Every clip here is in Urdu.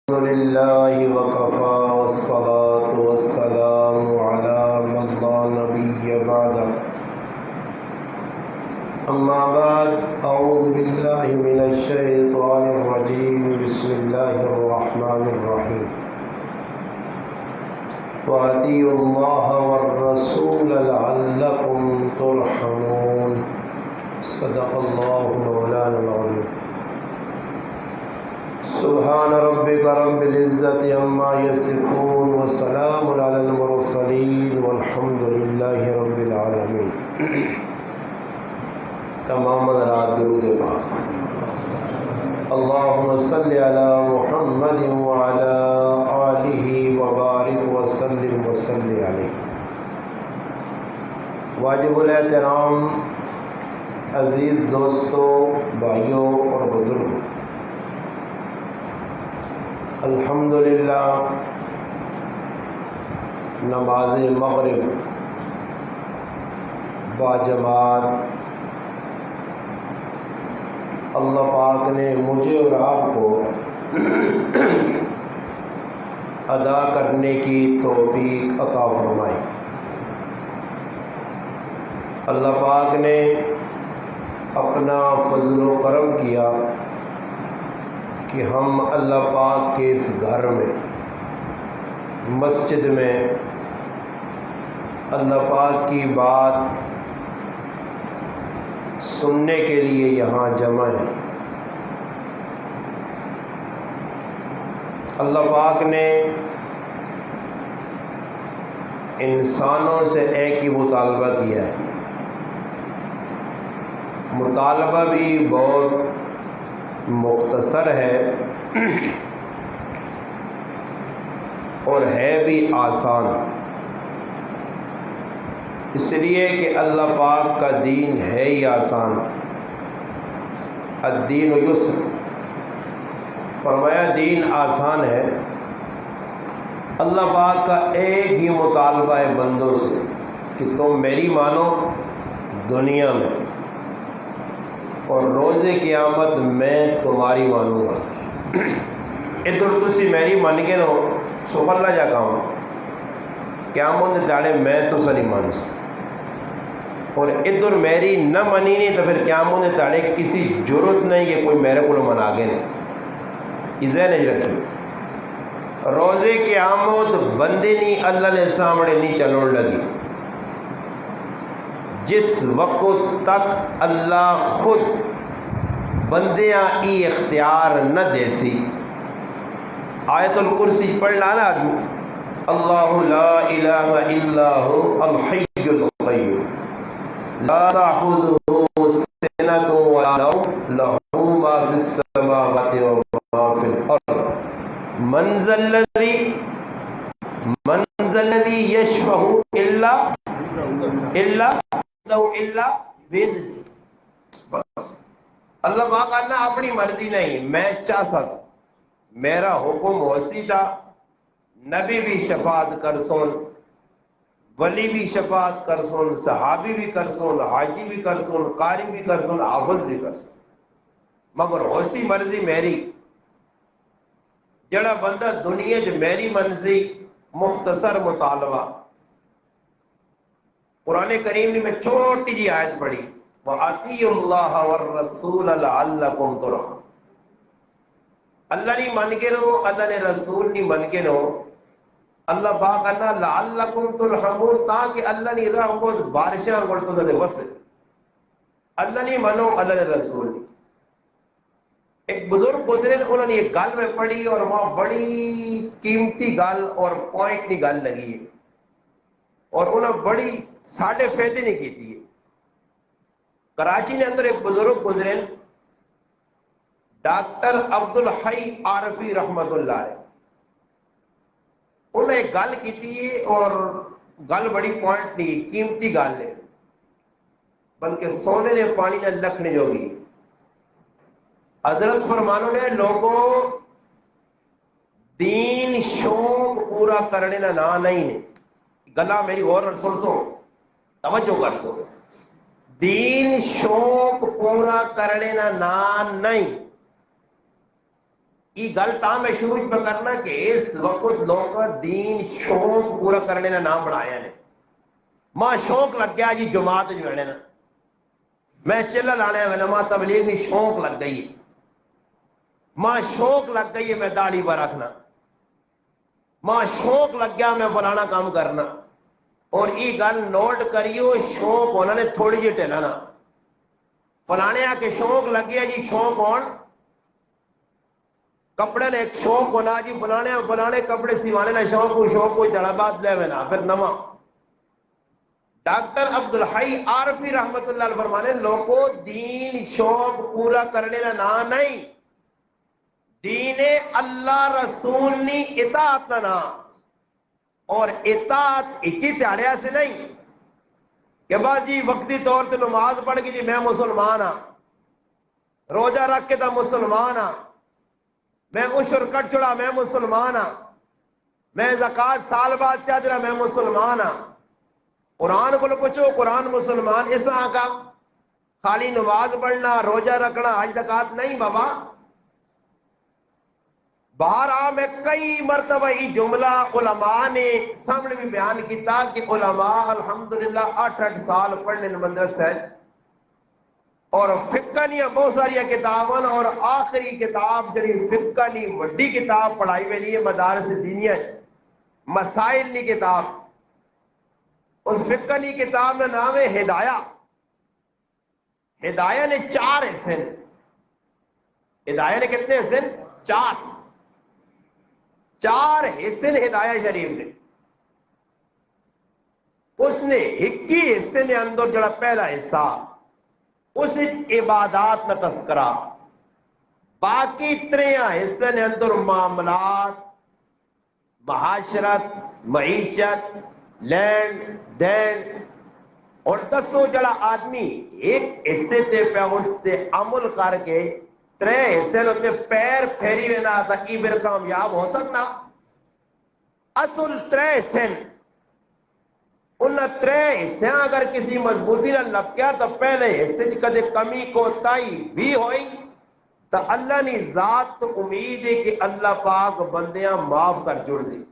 الحمد لله وكفى والصلاة والسلام على من لا نبي بعده أما بعد أعوذ بالله من الشيطان الرجيم بسم الله الرحمن الرحيم وأطيعوا الله والرسول لعلكم ترحمون صدق الله مولانا العظيم سبحان ربك رب العزة عما يصفون وسلام على المرسلين والحمد لله رب العالمين. تمام حضرات درود پاک. اللهم صل على محمد وعلى آله وبارك وسلم وصلی علیہ. واجب الاحترام عزیز دوستوں، بھائیوں اور بزرگوں، الحمدللہ نماز مغرب باجماعت اللہ پاک نے مجھے اور آپ کو ادا کرنے کی توفیق عطا فرمائی. اللہ پاک نے اپنا فضل و کرم کیا کہ ہم اللہ پاک کے اس گھر میں، مسجد میں اللہ پاک کی بات سننے کے لیے یہاں جمع ہیں. اللہ پاک نے انسانوں سے ایک ہی مطالبہ کیا ہے. مطالبہ بھی بہت مختصر ہے اور ہے بھی آسان، اس لیے کہ اللہ پاک کا دین ہے ہی آسان. الدین یسر، فرمایا دین آسان ہے. اللہ پاک کا ایک ہی مطالبہ ہے بندوں سے کہ تم میری مانو دنیا میں، اور روز قیامت میں تمہاری مانوں گا. ادھر تسی میری من کے نو سو اللہ جا کام قیامت داڑے میں تو نہیں مان سکتا، اور ادھر میری نہ منی نہیں تو پھر قیامت داڑے کسی ضرورت نہیں کہ کوئی میرے کو من آگے نہیں. ذہن نہیں رکھی. روز قیامت بندے نہیں اللہ نے سامنے نہیں چلن لگی جس وقت تک اللہ خود بندیاں ای اختیار نہ دے سی. آیت الکرسی پڑھنا نا آدمی، اللہ لا الہ الا هو الحی القیوم لا تأخذه سنة ولا نوم له ما في السماوات وما في الأرض من ذا الذي يشفع إلا بس. اللہ پاک کہنا اپنی مرضی نہیں، میں چاہتا تھا، میرا حکم وسیع تھا، نبی بھی شفاعت کر سون، ولی بھی شفاعت کر سون، صحابی بھی کر سون، حاجی بھی کر سون، قاری بھی کر سون، حافظ بھی کر سون، مگر وسیع مرضی میری. جڑا بندہ دنیا جو میری مرضی مختصر مطالبہ. قرآن کریم میں چھوٹی جی آیت پڑھی، وَأَطِيعُوا اللَّهَ وَالرَّسُولَ لَعَلَّكُمْ تُرْحَمُونَ. اللہ نہیں من کے رہو، اللہ نے رسول نہیں من کے رہو. اللہ پاک کہنا لَعَلَّكُمْ تُرْحَمُونَ، تاکہ اللہ نہیں رحم کو بارشاں گڑتو دے وسے. اللہ نہیں منو، اللہ نے رسول نہیں. ایک بزرگ گزرے، انہوں نے یہ گل میں پڑھی اور وہاں بڑی قیمتی گل اور پوائنٹ کی گل لگی ہے، اور انہوں نے بڑی ساڑھے فائدے نہیں کی تھی. کراچی نے اندر ایک بزرگ گزرے، ڈاکٹر عبدالحی عارفی رحمت اللہ علیہ. انہوں نے ایک گل کی تھی اور گل بڑی پوائنٹ نہیں، قیمتی گل ہے، بلکہ سونے نے پانی نے لکھنے جو گی. حضرت فرمانوں نے لوگوں دین شوق پورا کرنے نہ نہیں نے. گلا میری اور سن سو، توجہ کر سو. دین شوق پورا کرنے نہ نہیں، یہ گل تا میں شروع پہ کرنا کہ اس وقت لوگ دین شوق پورا کرنے کا نام بنایا نے. ماں شوق لگ گیا جی جماعت جو ہے نا میں چلا لانے والا ماں تبلیغ نہیں شوق لگ گئی ہے. ماں شوق لگ گئی ہے میں داڑھی پر رکھنا. ماں شوق لگ گیا میں فلانا کام کرنا. اور یہ گل نوٹ کریو شوق ہونا نے تھوڑی جی ٹھلانا. فلانے آ کے شوق لگ گیا جی شوق ہون کپڑے نے ایک شوق ہونا جی فلانے کپڑے سیوانے نہ شوق کوئی طلبات لے وینا پھر نواں. ڈاکٹر عبدالحی عارفی رحمت اللہ علیہ فرمانے لوگوں دین شوق پورا کرنے کا نام نہیں دین اللہ رسول نی اطاعت کا نام. اور اطاعت اکی تیاڑیا سے نہیں کہ بس جی وقتی طور تے نماز پڑھ گئی جی میں مسلمان ہاں روزہ رکھ کے تو مسلمان ہاں میں عشر کٹ چھڑا میں مسلمان ہاں میں زکات سال بعد چاہ رہا میں مسلمان ہاں. قرآن کو پوچھو قرآن مسلمان اس کا خالی نماز پڑھنا روزہ رکھنا حج زکات نہیں بابا. باہر میں کئی مرتبہ یہ جملہ علماء نے سامنے بھی بیان کیتا کہ علماء الحمدللہ 8 سال پڑھنے مدرسے اور فقہ نیا بہت ساری کتاباں اور آخری کتاب جڑی فقہ نی وڈی کتاب پڑھائی ویلی ہے مدارس دینیا مسائل نی کتاب. اس فقہ نی کتاب میں نام ہے ہدایہ. ہدایہ نے 4 حصے. ہدایہ نے کتنے حصے 4 حصے نے ہدایہ شریف نے. اس نے 21 حصے نے اندر جڑا پہلا حصہ اس عبادات نہ تذکرہ باقی 3 حصے نے اندر معاملات معاشرت معیشت لینڈ دین. اور دسو جڑا آدمی ایک حصے تے پہ اس تے عمل کر کے 3 حصے لوتے پیر پھیری وینا تا کی بر کامیاب ہو سکنا. اصل 3 حصے ان 3 حصے اگر کسی مضبوطی نہ لپکیا تو پہلے حصے کدے کمی کوتاہی بھی ہوئی تو اللہ نی ذات تو امید ہے کہ اللہ پاک بندیاں معاف کر جڑ دی.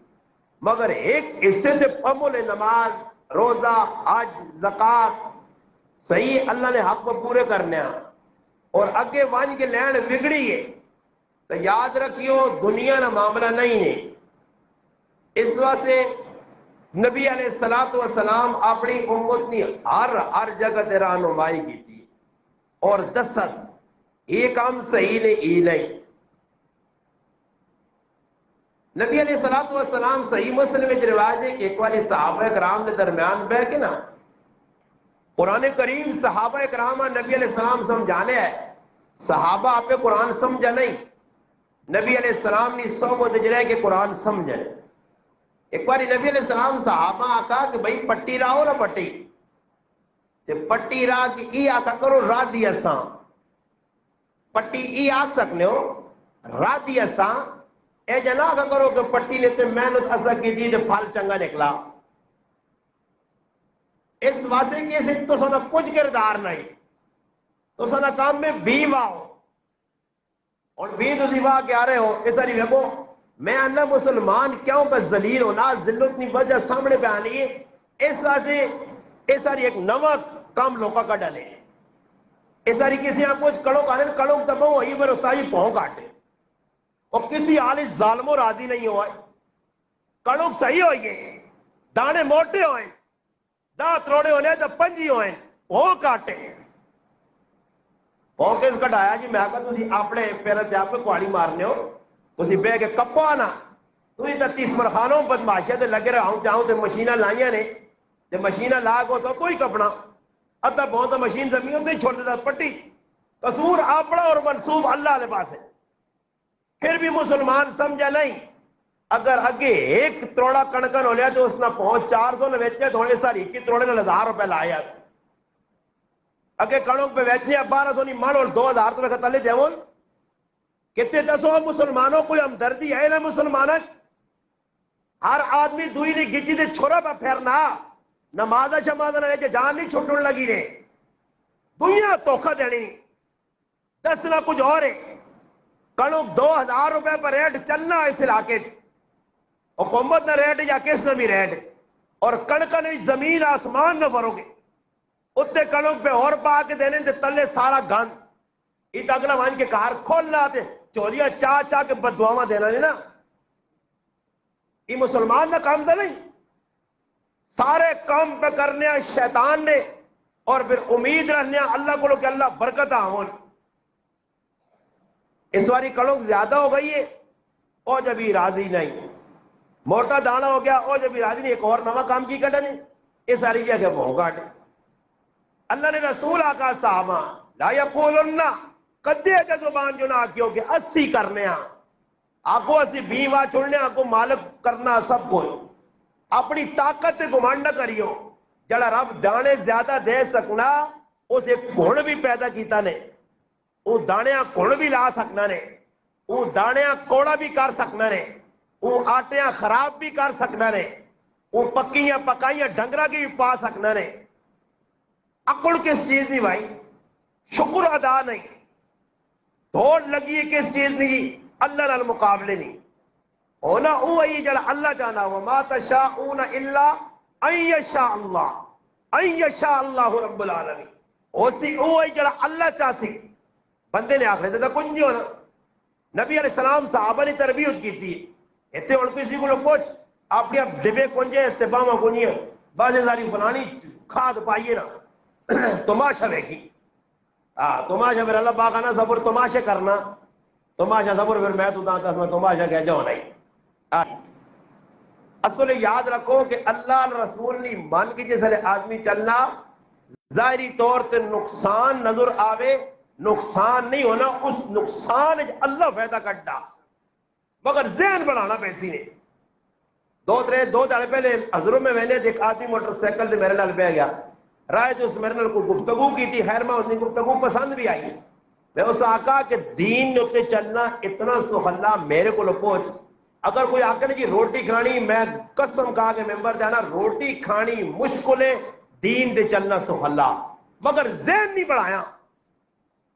مگر ایک حصے تے عمل نماز روزہ حج زکات صحیح اللہ نے حق پورے کرنے اور اگے وانج کے لین بگڑی ہے تو یاد رکھیو دنیا نہ معاملہ نہیں ہے. اس واسطے نبی علیہ السلام اپنی امت نے ہر جگہ تے رہنمائی کی تھی اور دسس یہ کام صحیح نہیں نہیں. نبی علیہ السلام صحیح مسلم میں روایت ہے کہ ایک بار صحابہ کرام نے درمیان بیٹھ کے نا قرآن کریم صحابہ کرام نبی علیہ السلام سمجھانے ہے. صحابہ آپ قرآن سمجھا نہیں نبی علیہ السلام نے صحبت جرے کہ قرآن سمجھے. ایک بار نبی علیہ السلام صحابہ آکا کہ بھئی پٹی راہو نا پٹی راہ کی ای آکا کرو راہ دی اساں پٹی ای آکھ سکنے ہو راہ دی اساں اے جنا آکا کرو کہ پٹی نے تے محنت اسا کی دی پھل چنگا نکلا. اس واسطے کہ اسے تو سنا کچھ کردار نہیں تو سنا کام میں بھی واؤ اور بھی تو زیبا کے آ رہے ہو اس ساری ویکو میں اللہ مسلمان کیوں بس ذلیل ہونا ذلت نہیں وجہ سامنے پہ آنی ہے. اس واسطے اس ساری ایک نوا کام لوگا کا ڈالے اس ساری کسی آپ کچھ کڑوں کا کڑوں تباہ ہوئی پر استائی پہوں کاٹے اور کسی حال ظالموں راضی نہیں ہوئے کڑوں صحیح ہوئی گئے دانے موٹے ہوئے دا تروڑے ہونے تو پنجی ہوئے پہوں کاٹے پہوں کس کٹایا جی میں آگا تسی اپنے پیرت آپ کو کواری مارنے ہو تسی بے کے کپو آنا تو ہی تا 30 مرخانوں بدماشیاں تے لگے رہا ہوں چاہوں تے مشینہ لائیاں نے تے مشینہ لاغو تو ہی کپنا ادھا بہت مشین زمین تے چھوڑ دیتا پٹی قصور اپنا اور منصوب اللہ علیہ پاس ہے. پھر بھی مسلمان سمجھا نہیں اگر اگے ایک تروڑا کنکن ہو لیا تو اس نہ پہنچ 400 نے ویچنے تھوڑے ساری کی تروڑے نے 1000 روپے لایا اگے کڑوں پہ ویچنے 1200 نہیں مان اور 2000 تو میں کہتا لے دیون کہتے دسو مسلمانوں کوئی ہمدردی ہے نا مسلمانوں ہر آدمی دوئی نے گچی دے چھوڑا پہ پھیرنا نمازہ شمازہ نہ لے کے جان نہیں چھوٹن لگی نے دنیا توکھا دینی دسنا کچھ اور ہے کڑک 2000 روپے پر ریٹ چلنا اس علاقے حکومت نہ ریٹ یا کس نہ بھی ریٹ اور کڑک نہیں زمین آسمان نہ بھرو گے اتنے کڑک پہ اور پا کے دینے تے تلے سارا گند یہ اگلا وان کے کار کھولنا تے چوریاں چاہ چاہ کے بددعاواں دینا نہیں نا یہ مسلمان نہ کام تھا نہیں سارے کام پہ کرنے شیطان نے اور پھر امید رہنے اللہ کو کہ اللہ برکت آون اس واری کڑک زیادہ ہو گئی ہے او جبھی راضی نہیں موٹا دانا ہو گیا او جبھی راضی نہیں ایک اور نوا کام کی کٹنے اس ساری جگہ بھونگاٹ اللہ نے رسول آقا صحابہ لا یقولن کدے کے زبان جو نہ کیوں کہ 80 کرنے آگو 80 بیوہ چھوڑنے آگو مالک کرنا سب کو اپنی طاقت گمانڈ نہ کریو جڑا رب دانے زیادہ دے سکنا اسے کون بھی پیدا کیتا نے وہ دانیاں کون بھی لا سکنا نے وہ دانیاں کوڑا بھی کر سکنا نے وہ آٹیاں خراب بھی کر سکنا نے وہ پکیاں پکائیاں ڈنگرا کی بھی پا سکنا نے اکڑ کس چیز نہیں بھائی شکر ادا نہیں دوڑ لگی ہے کس چیز نہیں اللہ نال مقابلے نہیں ہونا وہی جڑا اللہ چاہنا وما تشاءون الا ان یشاء اللہ رب العالمین اسی وہی جڑا اللہ چاہسی بندے نے آخر تھا کچھ نہیں ہونا نبی علیہ السلام صحابہ نے تربیت کی تھی اتنے اور کسی کو پوچھ اپنی اب ڈبے کنجے استفامہ کنجے بعض ساری فلانی کھاد پائیے نا تماشا دیکھی تماشا پھر اللہ باغ آنا زبر تماشے کرنا تماشا زبر پھر میں تو دانتا میں تماشا کہہ جاؤ نہیں اصل یاد رکھو کہ اللہ رسول نہیں مان کے جیسے آدمی چلنا ظاہری طور تے نقصان نظر آوے نقصان نہیں ہونا اس نقصان اللہ فائدہ کٹا مگر ذہن بنانا پیسی نے دو داڑے پہلے حضروں میں نے ایک آدمی موٹر سائیکل سے میرے نال بہ گیا رائے جو اس میرے نال کوئی گفتگو کی تھی خیر میں اس نے گفتگو پسند بھی آئی میں اس آقا کہ دین نے چلنا اتنا سہلا میرے کو پہنچ اگر کوئی آکر جی روٹی کھانی میں قسم کہا کہ ممبر جانا روٹی کھانی مشکل ہے دین دے چلنا سہلا مگر ذہن نہیں بڑھایا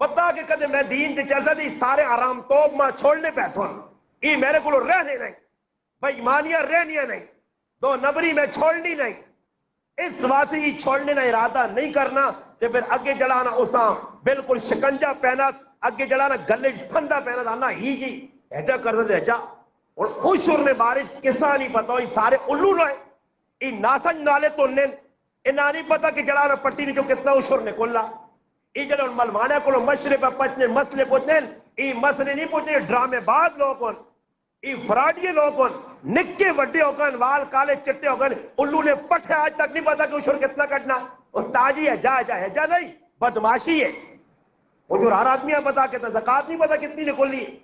پتا کہ کدے میں دین دے چلتا تھی سارے آرام توب ماں چھوڑنے پیسوں یہ میرے کو رہنے نہیں بھائی ایمانیاں رہنیاں نہیں دو نبری میں چھوڑنی نہیں اس واسطے ہی چھوڑنے کا ارادہ نہیں کرنا کہ پھر اگے جڑانا اساں بالکل شکنجا پہنا اگے جڑانا گلے پھندا پہنا دانا ہی جی ایجا کر دے ایجا اور خوشور نے بارش کسا نہیں پتا ہوئی سارے الو رہے یہ ناسن نالے تو نین انہا نہیں پتا کہ جڑانا پٹی نہیں جو کتنا اشور نے کھلا یہ جڑا ان ملوانے کو مشرے پہ پچنے مسئلے پوچھنے یہ مسئلے نہیں پوچھنے ڈرامے بعد لوگوں یہ فراڈیے لوگوں نکے وڈے ہو گئے وال کالے چٹے ہو گئے الو نے پٹھے آج تک نہیں پتا کہ اشور کتنا کٹنا استاجی ہے جا نہیں بدماشی ہے اشور ہر آدمی ہے پتا کہ زکات نہیں پتا کتنی نکلنی ہے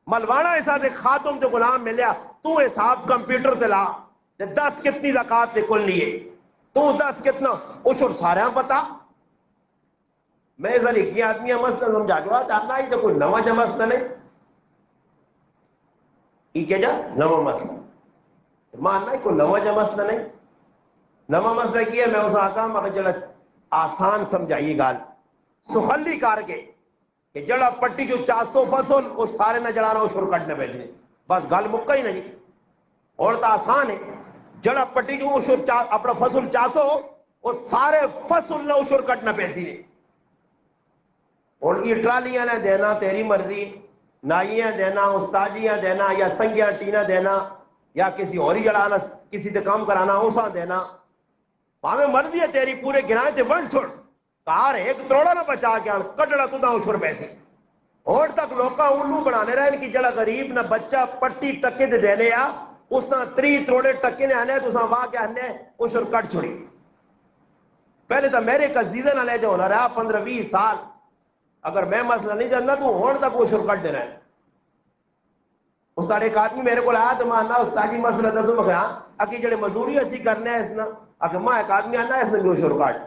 ملوانا ایسا دے خاتم تے غلام ملیا تو حساب کمپیوٹر سے لا 10 کتنی زکات نکلنی ہے تو 10 کتنا اشور سارے پتا میں ذرا کی آدمی مسئلہ سمجھا کے چاہنا ہی تو کوئی نواں جا مسئلہ نہیں یہ جا نواں مسئلہ ماننا ہے کوئی نواں جا مسئلہ نہیں نواں مسئلہ کیا میں اس آقا مگر جڑا آسان سمجھائیے گال سخلی کار کے کہ جڑا پٹی جو 400 فصل وہ سارے نہ جڑانا وہ شروع کٹنے پہ دیں بس گال مکہ ہی نہیں اور تو آسان ہے جڑا پٹی جو اپنا فصل 400 وہ سارے فصل نہ اشور کٹنا پہ دیں اور یہ ٹرالیاں نہ دینا تیری مرضی نائیاں دینا استاجیاں دینا یا سنگیاں ٹینا دینا یا کسی اور ہی جڑانا کسی تے کام کرانا اساں دینا ہمیں مرضی ہے تیری پورے گرائیں تے ون چھوڑ کار ایک تروڑا نہ بچا کے کٹڑا تو دا اشور پیسے اور تک لوکاں الو بنانے رہے کہ جڑا غریب نہ بچہ پٹی ٹکے دے دینے آ اساں 3 تروڑے ٹکے نے آنے تو اساں واہ کے آنے اشور کٹ چھوڑی پہلے تو میرے عزیزہ نہ لے جاؤ نہ رہا 15-20 سال اگر میں مسئلہ نہیں جاننا تو ہون تک اشور کٹ دینا ہے استاد ایک آدمی میرے کو آیا تو ماننا استادی مسئلہ دسو میں کہا اکی جڑے مزوری اسی کرنے ہیں اس نا اگر ماں ایک آدمی آنا ہے اس نے بھی اشور کٹ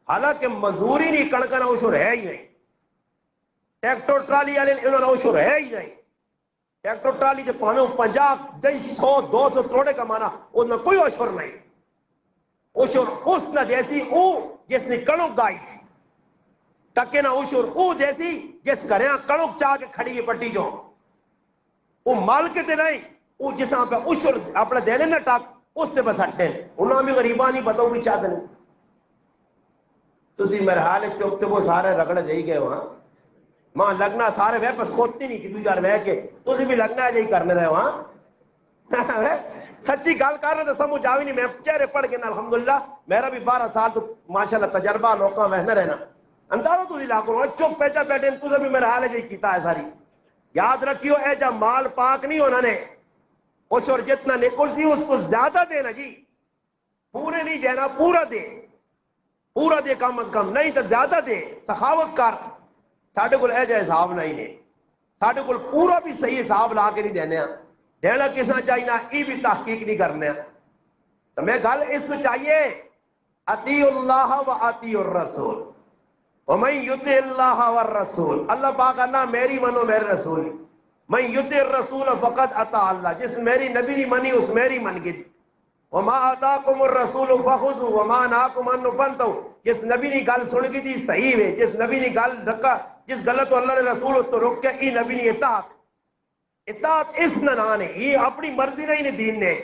حالانکہ مزوری نہیں کڑکنا اشور ہے ہی نہیں ٹریکٹر ٹرالی والے انہوں نے اشور ہے ہی نہیں ٹریکٹر ٹرالی جو پانے 50 100 200 تروڑے کمانا اس میں کوئی اشور نہیں اشور اس نہ جیسی او جس نے کڑک گائی ٹکے نہ اشر او جیسی جس گھریاں کڑک چاہ کے کھڑی ہے پٹی جو وہ مال کے تے نہیں وہ جس طرح پہ اشر اپنے دینے نہ ٹک اس تے بس ہٹے انہوں بھی غریباں نہیں بتاؤ بھی چاہتے نہیں تسی میرے حال چوکتے وہ سارے رگڑ جائی گئے وہاں ماں لگنا سارے وے پر سوچتی نہیں کہ یار وے کے تسی بھی لگنا جائی کرنے رہے وہاں سچی گال کر رہے تو سمجھ آوی نہیں میں چہرے پڑھ کے نا الحمدللہ میرا بھی 12 سال تو ماشاءاللہ تجربہ لوکاں وہنا رہنا اندازہ تسی لاکھوں چپ پیچا بیٹھے تسی بھی میرے حال جائی کیتا ہے ساری یاد رکھیو اے جب مال پاک نہیں ہونا نے اس اور جتنا نکل سی اس کو زیادہ دینا جی پورے نہیں دینا پورا دے کم از کم نہیں تو زیادہ دے سخاوت کر ساڑھے کل اے جا حساب نہیں نے ساڑھے کل پورا بھی صحیح حساب لا کے نہیں دینا کسا چاہیے ای بھی تحقیق نہیں کرنے تو میں گل اس تو چاہیے اطیع اللہ و اطیع الرسول ومن یطع اللہ والرسول اللہ پاک اللہ میری منو میرے رسول من یطع الرسول فقد اطاع اللہ جس میری نبی نہیں منی اس میری من گئی وما آتاکم الرسول فخذوا وما نهاکم عنہ فانتہوا جس نبی نے گل سن کی تھی صحیح ہے جس نبی نے گل رکھا جس غلط اللہ نے رسول تو روک کے ای نبی نے اطاعت اس نہ نے یہ اپنی مرضی نہیں دین نے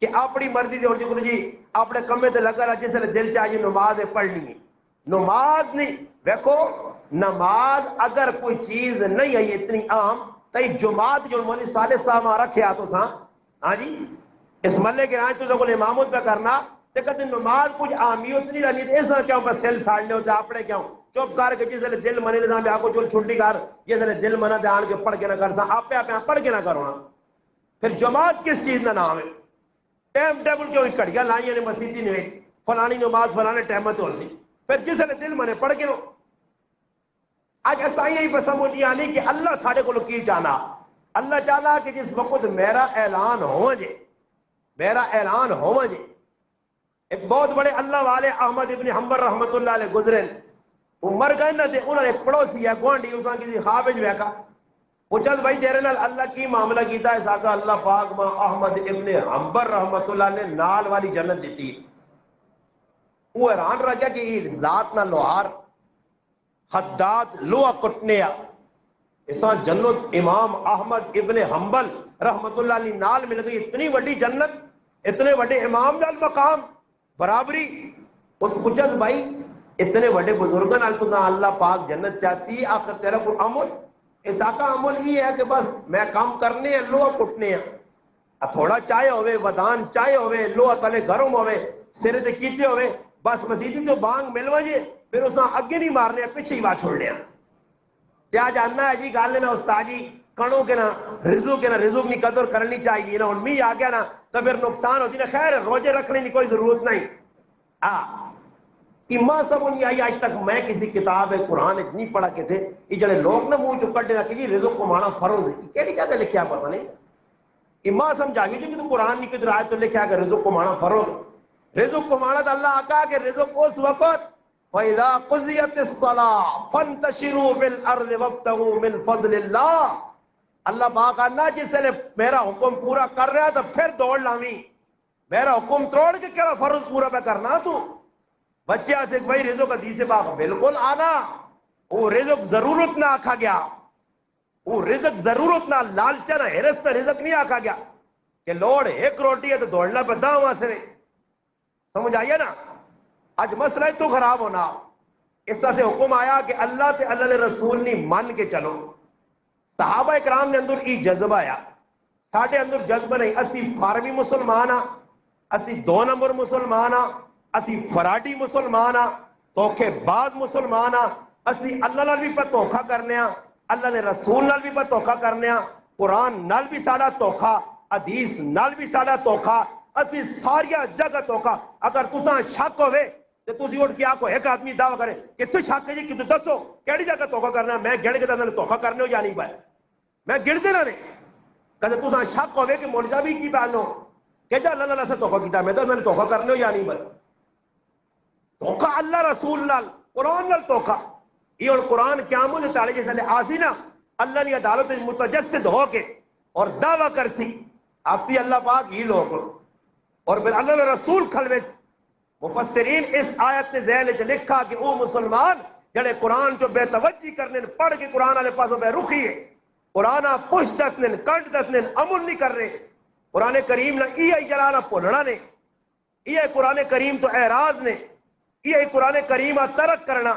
کہ اپنی مرضی دے اور جی اپنے کمے تے لگا رہا جس نے دل چاہیے نماز پڑھنی ہے نماز نہیں دیکھو نماز اگر کوئی چیز نہیں ہے اتنی عام تو جماعت جو مولی صالح صاحب رکھیا تو ساں ہاں جی اس ملے کے آئیں تو امامت پہ کرنا تو کہتے نماز کچھ عامیت نہیں رہنی تو اس طرح کیوں بس سیل ساڑنے ہوتے اپنے کیوں چپ کر کے جس نے دل منے نظام بھی آکو چل چھٹی کر جس نے دل منا دے آن کے پڑھ کے نہ کرتا آپ پہ پڑھ کے نہ کرو نا پھر جماعت کس چیز نہ نام ہے ٹائم ٹیبل کیوں کڑیاں لائیں نے مسیحی نے فلانی نماز فلانے ٹائم تو سی پھر جس نے دل منے پڑھ کے لو آج ایسا ہی بس سمجھ نہیں آنی کہ اللہ ساڑھے کو کی جانا اللہ چاہنا کہ جس وقت میرا اعلان ہو جے میرا اعلان ہوا جی ایک بہت بڑے اللہ والے احمد ابن حنبل رحمت اللہ علیہ گزرے وہ مر گئے نہ تھے انہوں نے ایک پڑوسی ہے گوانڈی اساں کسی خواب وچ ویکھا پوچھا بھائی تیرے نال اللہ کی معاملہ کیتا ہے ساکا اللہ پاک ماں احمد ابن حنبل رحمت اللہ نے نال والی جنت دیتی وہ حیران رہ گیا کہ ذات نہ لوہار حداد لوہا کٹنے اساں جنت امام احمد ابن حنبل رحمت اللہ علیہ نال مل گئی اتنی وڈی جنت اتنے وڈے امام نال مقام برابری اس پوچھا بھائی اتنے وڈے بزرگوں نال تو اللہ پاک جنت چاہتی ہے آخر تیرا کوئی عمل ایسا کا عمل یہ ہے کہ بس میں کام کرنے ہیں لوہا کٹنے ہیں تھوڑا چائے ہوئے ودان چائے ہوئے لوہا تلے گرم ہوئے سرے تے کیتے ہوئے بس مسیدی تو بانگ ملوا جے پھر اساں اگے نہیں مارنے پیچھے ہی بات چھوڑنے ہیں کیا جاننا ہے جی گال لینا استاد جی کڑوں کے نا رزق کی قدر کرنی چاہیے نا می آ گیا نا تو پھر نقصان ہوتی نا خیر روزے رکھنے کی کوئی ضرورت نہیں اما سب نہیں آئی آج تک میں کسی کتاب قرآن نہیں پڑھا کے تھے یہ جڑے لوگ نا منہ چ کٹے کہ جی رزق کمانا فرض ہے کیڑی جگہ لکھیا پتہ نہیں اما سمجھا گی کہ تو قرآن نہیں کدھر آئے تو لکھا کہ رزق کمانا فرض رزق کمانا تو اللہ آقا کہ رزق اس وقت فَإِذَا قُضِيَتِ الصَّلَاةُ فَانْتَشِرُوا فِي الْأَرْضِ وَابْتَغُوا مِنْ فَضْلِ اللَّهِ اللہ پاک اللہ جس نے میرا حکم پورا کر رہا ہے تو پھر دوڑ لاویں میرا حکم توڑ کے کیا فرض پورا پہ کرنا تو بچہ سے بھائی رزق حدیث پاک بالکل آنا وہ رزق ضرورت نہ آکھا گیا وہ رزق ضرورت نہ لالچا نہ ہرس نہ رزق نہیں آکھا گیا کہ لوڑ ایک روٹی ہے تو دوڑنا پتا وہاں سے سمجھ آئیے نا آج مسئلہ تو خراب ہونا اس طرح سے حکم آیا کہ اللہ تے اللہ نے رسول نہیں مان کے چلو صحابہ اکرام نے اندر ای جذبہ آیا ساڑھے اندر جذبہ نہیں اسی فارمی مسلمان اسی 2 نمبر مسلمان اسی فراڈی مسلمان توکھے باز مسلمان اسی اللہ نال بھی پہ توکھا کرنے اللہ نے رسول نال بھی پہ توکھا کرنے قرآن نال بھی ساڑھا توکھا حدیث نال بھی ساڑھا توکھا اسی ساریا جگہ توکھا اگر تساں شک ہوئے تو تسی اٹھ کے آکو ایک آدمی دعویٰ کرے کہ تو شک ہے جی کہ تو دسو کیڑی جگہ توکھا کرنا میں گھڑ کے دن توکھا کرنے ہو یا نہیں پائے میں گھڑ دینا نہیں کہتے تساں شک ہوئے کہ مولوی صاحب کی پہنو کہ جا اللہ اللہ سے توکھا کیتا میں تو میں نے توکھا کرنے ہو یا نہیں پائے توکھا اللہ رسول نال قرآن نال توکھا یہ اور قرآن قیامت تعالی جیسے لے آسی نا اللہ نے عدالت متجسد ہو کے اور دعویٰ کرسی آپ سی اللہ پاک ہی لوگ اور پھر اللہ رسول کھلوے مفسرین اس آیت نے ذیل لکھا کہ او مسلمان جڑے قرآن جو بے توجہ کرنے پڑھ کے قرآن والے پاسوں بے رخی ہے قرآن پوچھ دسنے کنٹ دسنے عمل نہیں کر رہے قرآن کریم نہ یہ جلانا بھولنا نے یہ قرآن کریم تو اعراض نے یہ قرآن کریم ترک کرنا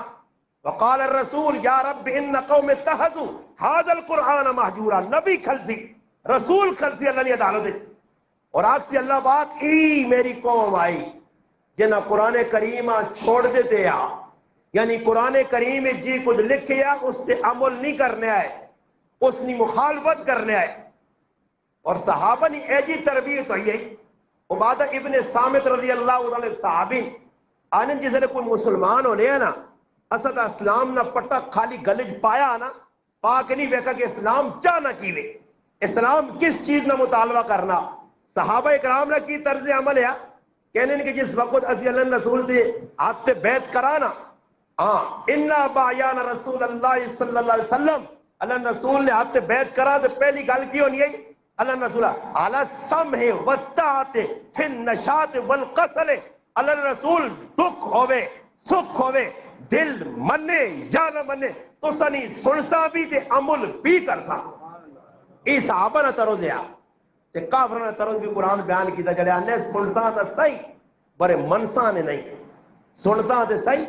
وقال الرسول یا رب ان قوم اتخذوا هذا القرآن مہجورا نبی کھلسی رسول کھلسی اللہ نے عدالت اور آگ سے اللہ پاک ای میری قوم آئی جنہ قرآن کریم چھوڑ دیتے آ یعنی قرآن کریم جی کچھ لکھے آ اس سے عمل نہیں کرنے آئے اس نے مخالفت کرنے آئے اور صحابہ نے ایجی تربیت ہوئی ہے عبادہ ابن سامت رضی اللہ عنہ صحابی آنند جسے نے کوئی مسلمان ہونے ہیں نا اسد اسلام نہ پٹا خالی گلج پایا نا پاک نہیں ویکا کہ اسلام چاہ نہ کیوے اسلام کس چیز نہ مطالبہ کرنا صحابہ اکرام نہ کی طرز عمل ہے کہنے کہ جس وقت اسی اللہ رسول دے آپ تے بیعت کرانا اِنَّا بَعْيَانَ رسول اللہ صلی اللہ علیہ وسلم اللہ رسول نے آپ تے بیعت کرا تو پہلی گل کی ہونی ہے اللہ رسول عَلَى السَّمْعِ وَالطَّاعَةِ فِي النَّشَاطِ وَالْقَصَلِ اللہ رسول دکھ ہوئے سکھ ہوئے دل منے یا نہ منے تو سنی سنسا بھی تے عمل بھی کرسا ای صحابہ نہ ترو دیا تے کافر نہ ترو بھی قرآن بیان کیتا جڑے آنے سنسا تا صحیح برے منسا نے نہیں سنتا تے صحیح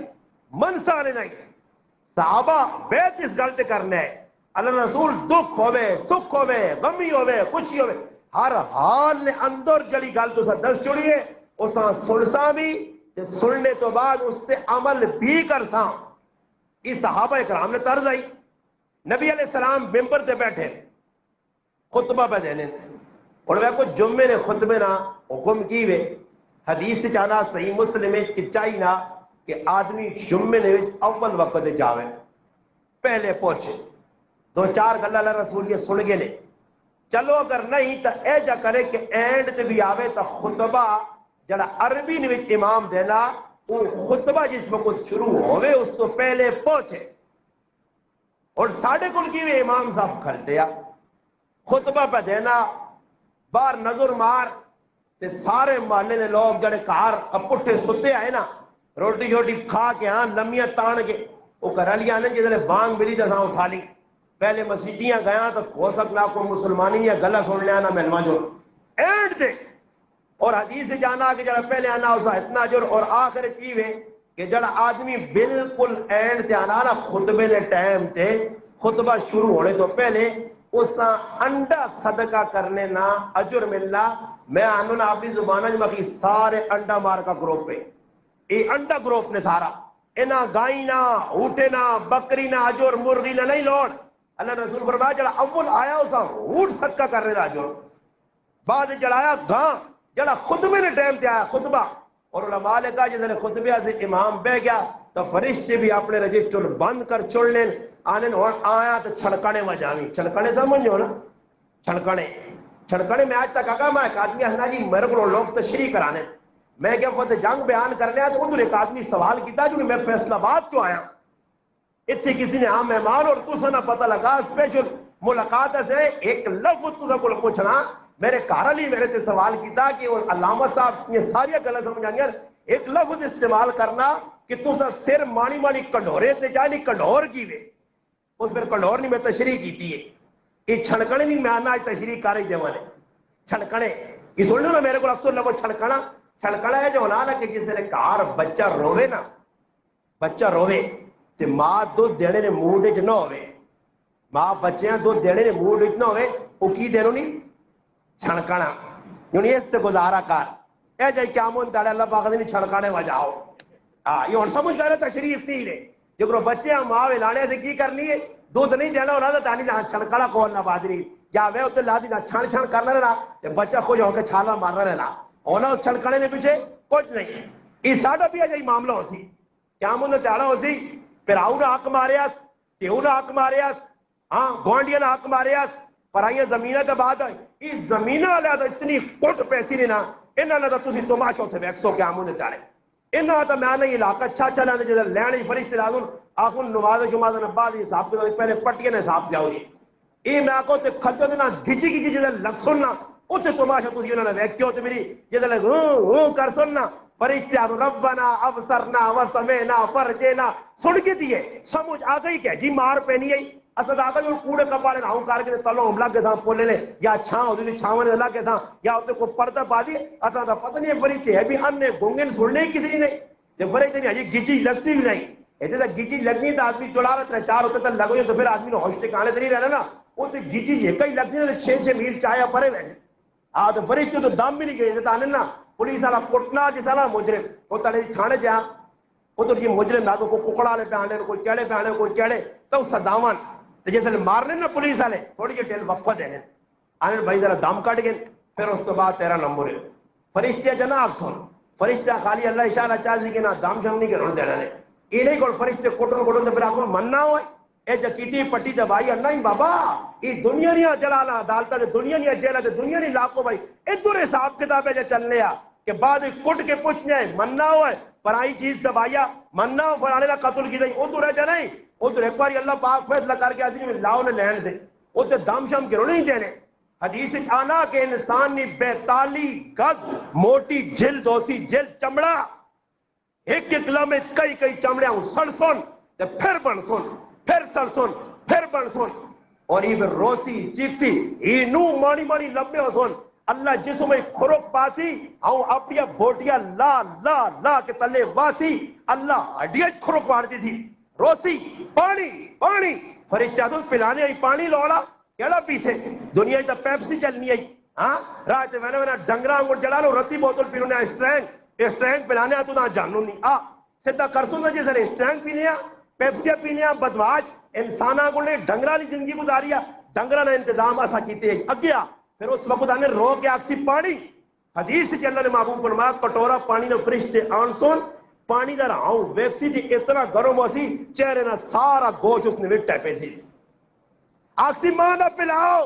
منسا نے نہیں صحابہ بیت اس گلتے کرنے ہیں اللہ رسول دکھ ہوئے سکھ ہوئے غمی ہوئے خوشی ہوئے ہر حال نے اندر جڑی گل تو سا دس چڑی ہے اس نے سنسا بھی تے سننے تو بعد اس تے عمل بھی کرسا اس صحابہ اکرام نے طرز آئی نبی علیہ السلام ممبر تے بیٹھے خطبہ پہ دینے اور وہ کو جمعے نے خطبے نہ حکم کی وے حدیث سے چانا صحیح مسلم کی چاہی نہ کہ آدمی جمعے نے اول وقت جاوے پہلے پہنچے دو چار گلہ اللہ رسول یہ سن گے لے چلو اگر نہیں تو اے جا کرے کہ اینڈ تے بھی آوے تو خطبہ جڑا عربی نے وچ امام دینا وہ خطبہ جس وقت شروع ہوئے اس تو پہلے پہنچے اور ساڑھے کل کی بھی امام صاحب کھلتے ہیں خطبہ پہ دینا باہر نظر مار تے سارے محلے نے لوگ جڑے کار پٹھے ستے آئے نا روٹی شوٹی کھا کے ہاں لمیاں تان کے وہ کرلیاں نے جس نے بانگ ملی تو ساں اٹھا لی پہلے مسیحیاں گیا تو ہو سکنا کو مسلمانی یا گلہ سن لیا نا ملوان جو اینڈ دے اور حدیث سے جانا کہ جڑا پہلے آنا اسا اتنا جر اور آخر چیوے کہ جڑا آدمی بالکل اینڈ تے آنا نا خطبے نے ٹائم تے خطبہ شروع ہونے تو پہلے اسا انڈا صدقہ کرنے نا اجر ملنا میں آنو نا اپنی زبانہ جو مکی سارے انڈا مار کا گروپ ہے یہ انڈا گروپ نے سارا اینا گائی نا اوٹے نا بکری نا اجر مرغی نا نہیں لوڑ اللہ رسول فرمایا جڑا اول آیا اسا اوٹ صدقہ کرنے نا اجر بعد جڑایا گاں جڑا خطبے نے ٹائم تے آیا خطبہ اور علماء نے کہا جس نے خطبے سے امام بہ گیا تو فرشتے بھی اپنے رجسٹر بند کر چھوڑ لیں آنے اور آیا تو چھڑکنے وجاوی چھڑکنے سمجھو نا چھڑکنے میں آج تک آگا میں ایک آدمی ہنا جی میرے کو لوگ تشریح کرانے میں کیا فتح جنگ بیان کرنے آیا تو ادھر ایک آدمی سوال کیتا جو میں فیصلہ باد تو آیا اتنے کسی نے عام مہمان اور تو سنا پتہ لگا اسپیشل ملاقات سے ایک لفظ تو سا کو پوچھنا میرے کارلی میرے تے سوال کیتا کہ علامہ صاحب یہ ساری گلیں سمجھانی ایک لفظ استعمال کرنا کہ تو سا سر مانی مانی کنڈورے تے جانی کنڈور کی وے اس پر کنڈور نہیں میں تشریح کیتی ہے یہ چھڑکنے نہیں میں آنا تشریح کر ہی دے والے چھڑکنے یہ سن لو نا میرے کو اکثر لگو چھڑکنا ہے جو ہونا نا کہ جس نے کار بچہ روے نا بچہ روے تے ماں دودھ دینے نے موڈ وچ نہ ہوے ماں بچیاں دودھ دینے نے موڈ وچ نہ ہوے وہ کی دینو نہیں چھڑکنا یعنی اس تے گزارا کار اے جائے قیامت داڑے اللہ پاک نے چھڑکانے وجاؤ یہ ہن سمجھ گئے تشریح اتنی نے جو بچے ماں لانے سے کی کرنی ہے دودھ نہیں دینا ہونا تو تانی نہ چھڑکنا کون نہ بادری یا وے اتنے لا دی نہ چھان چھان کرنا رہنا تے بچہ خوش ہو کے چھالا مارنا رہنا ہونا اس چھڑکنے کے پیچھے کچھ نہیں یہ ساڈا بھی اجائی معاملہ ہو سی قیامت نے داڑا ہو سی پھر آؤ نہ حق ماریا تیو نہ حق ماریا ہاں گوانڈیا نہ حق ماریا پر آئیے زمینہ کے بعد اس زمینہ علیہ تو اتنی کٹ پیسی نہیں نا انہاں نے تو تسی تماشا اتنے ویکسو قیامت نے داڑے انہاں تو میں نہیں علاقہ اچھا چلا نے جدھر لینے فرشتے لازم آخون نماز شماز نے بعد حساب کے پہلے پٹیاں نے حساب جاؤ جی یہ میں آخو تے کھجو دے نا گھچی گھچی جدھر لگ سننا اتنے تماشا تسی انہوں نے ویکیو تے میری جدھر لگ کر سننا فرشتے ربنا ابصرنا وسمعنا فرجنا سن کے دیے سمجھ آ گئی کہ جی مار پینی ہے اسد آگا جو کوڑے کپاڑے نہ کر کے تلو ہم لگے تھا پولے لے یا چھاں ہوتی چھاں نے لگے تھا یا ہوتے کو پردہ پا دی اسا دا پتہ نہیں فرشتے ہے بھی ان نے گونگن سننے کی نہیں جب فرشتے نہیں یہ گجی لگتی بھی نہیں ادھر گجی لگنی تو آدمی جڑا رہتا چار ہوتے تو لگو تو پھر آدمی نے ہوش ٹھکانے تو نہیں رہنا نا وہ تو گجی یہ کئی لگتی ہے 6 میل چایا پرے ویسے تو فرشتے تو دم بھی نہیں گئے تو آنے نا پولیس والا کٹنا جیسا نا مجرم وہ تڑے تھانے جا وہ تو یہ مجرم نہ تو کوئی ککڑا لے پہ آنے کوئی کیڑے پہ آنے کوئی کیڑے تو سزاوان تو جیسے مارنے نا پولیس والے تھوڑی جی ٹیل وقفہ دینے آنے بھائی ذرا دم کٹ گئے پھر اس تو بعد تیرا نمبر ہے فرشتے جناب سن فرشتہ خالی اللہ اشارہ چاہتی کہ نہ دم شم نہیں کرنے دینا نے یہ نہیں کوئی فرشتے کوٹن کوٹن تو پھر آخر مننا ہوئے اے جکیتی پٹی دبائی اللہ ہی بابا یہ دنیا نہیں جلانا عدالتہ دے دنیا نہیں جیلہ دے دنیا نہیں لاکھوں بھائی ادھر حساب کتابیں جو چل لیا کہ بعد کٹ کے پوچھنے مننا ہوئے پرائی چیز دبایا مننا ہو فرانے کا قتل کی دیں ادھر ہے جا نہیں ادھر ایک باری اللہ پاک فیصلہ کر کے آدمی میں لاؤ نے لین دے ادھر دم شم کرو نہیں دینے حدیث آنا کہ انسان نے 42 گز موٹی جلد ہوسی جلد چمڑا ایک ایک لمحے کئی کئی چمڑیاں سڑ سن پھر بن سن پھر سڑ سن پھر بن سن اور یہ روسی چیکسی یہ نو مانی مانی لمبے ہو سن اللہ جسم میں کھرک پاسی آؤں اپنی بوٹیا لا لا لا کے تلے واسی اللہ ہڈیاں کھرک پاڑتی تھی روسی پانی پانی فرشتہ تو پلانے آئی پانی لوڑا کیڑا پیسے دنیا تا پیپسی چلنی آئی ہاں رات وینا وینا ڈنگرا انگوڑ جڑا لو رتی بوتل پیرونے اسٹرینگ پلانے آ تو نہ جانو نہیں سیدھا کرسوں گا جی سر اسٹرینگ پینے آ پیپسیا پینے آ بدواج انسانہ کو نے ڈنگرا لی زندگی گزاریا ڈنگرا نے انتظام آسا کیتے ہیں اگیا پھر اس وقت آنے رو کے آکسی پانی حدیث سے اللہ نے محبوب فرمایا کٹورا پانی نے فرشتے آنسون پانی در آؤں ویکسی تھی اتنا گرم ہوسی چہرے نہ سارا گوش اس نے وٹے پیسیس آکسی ماں نہ پلاؤ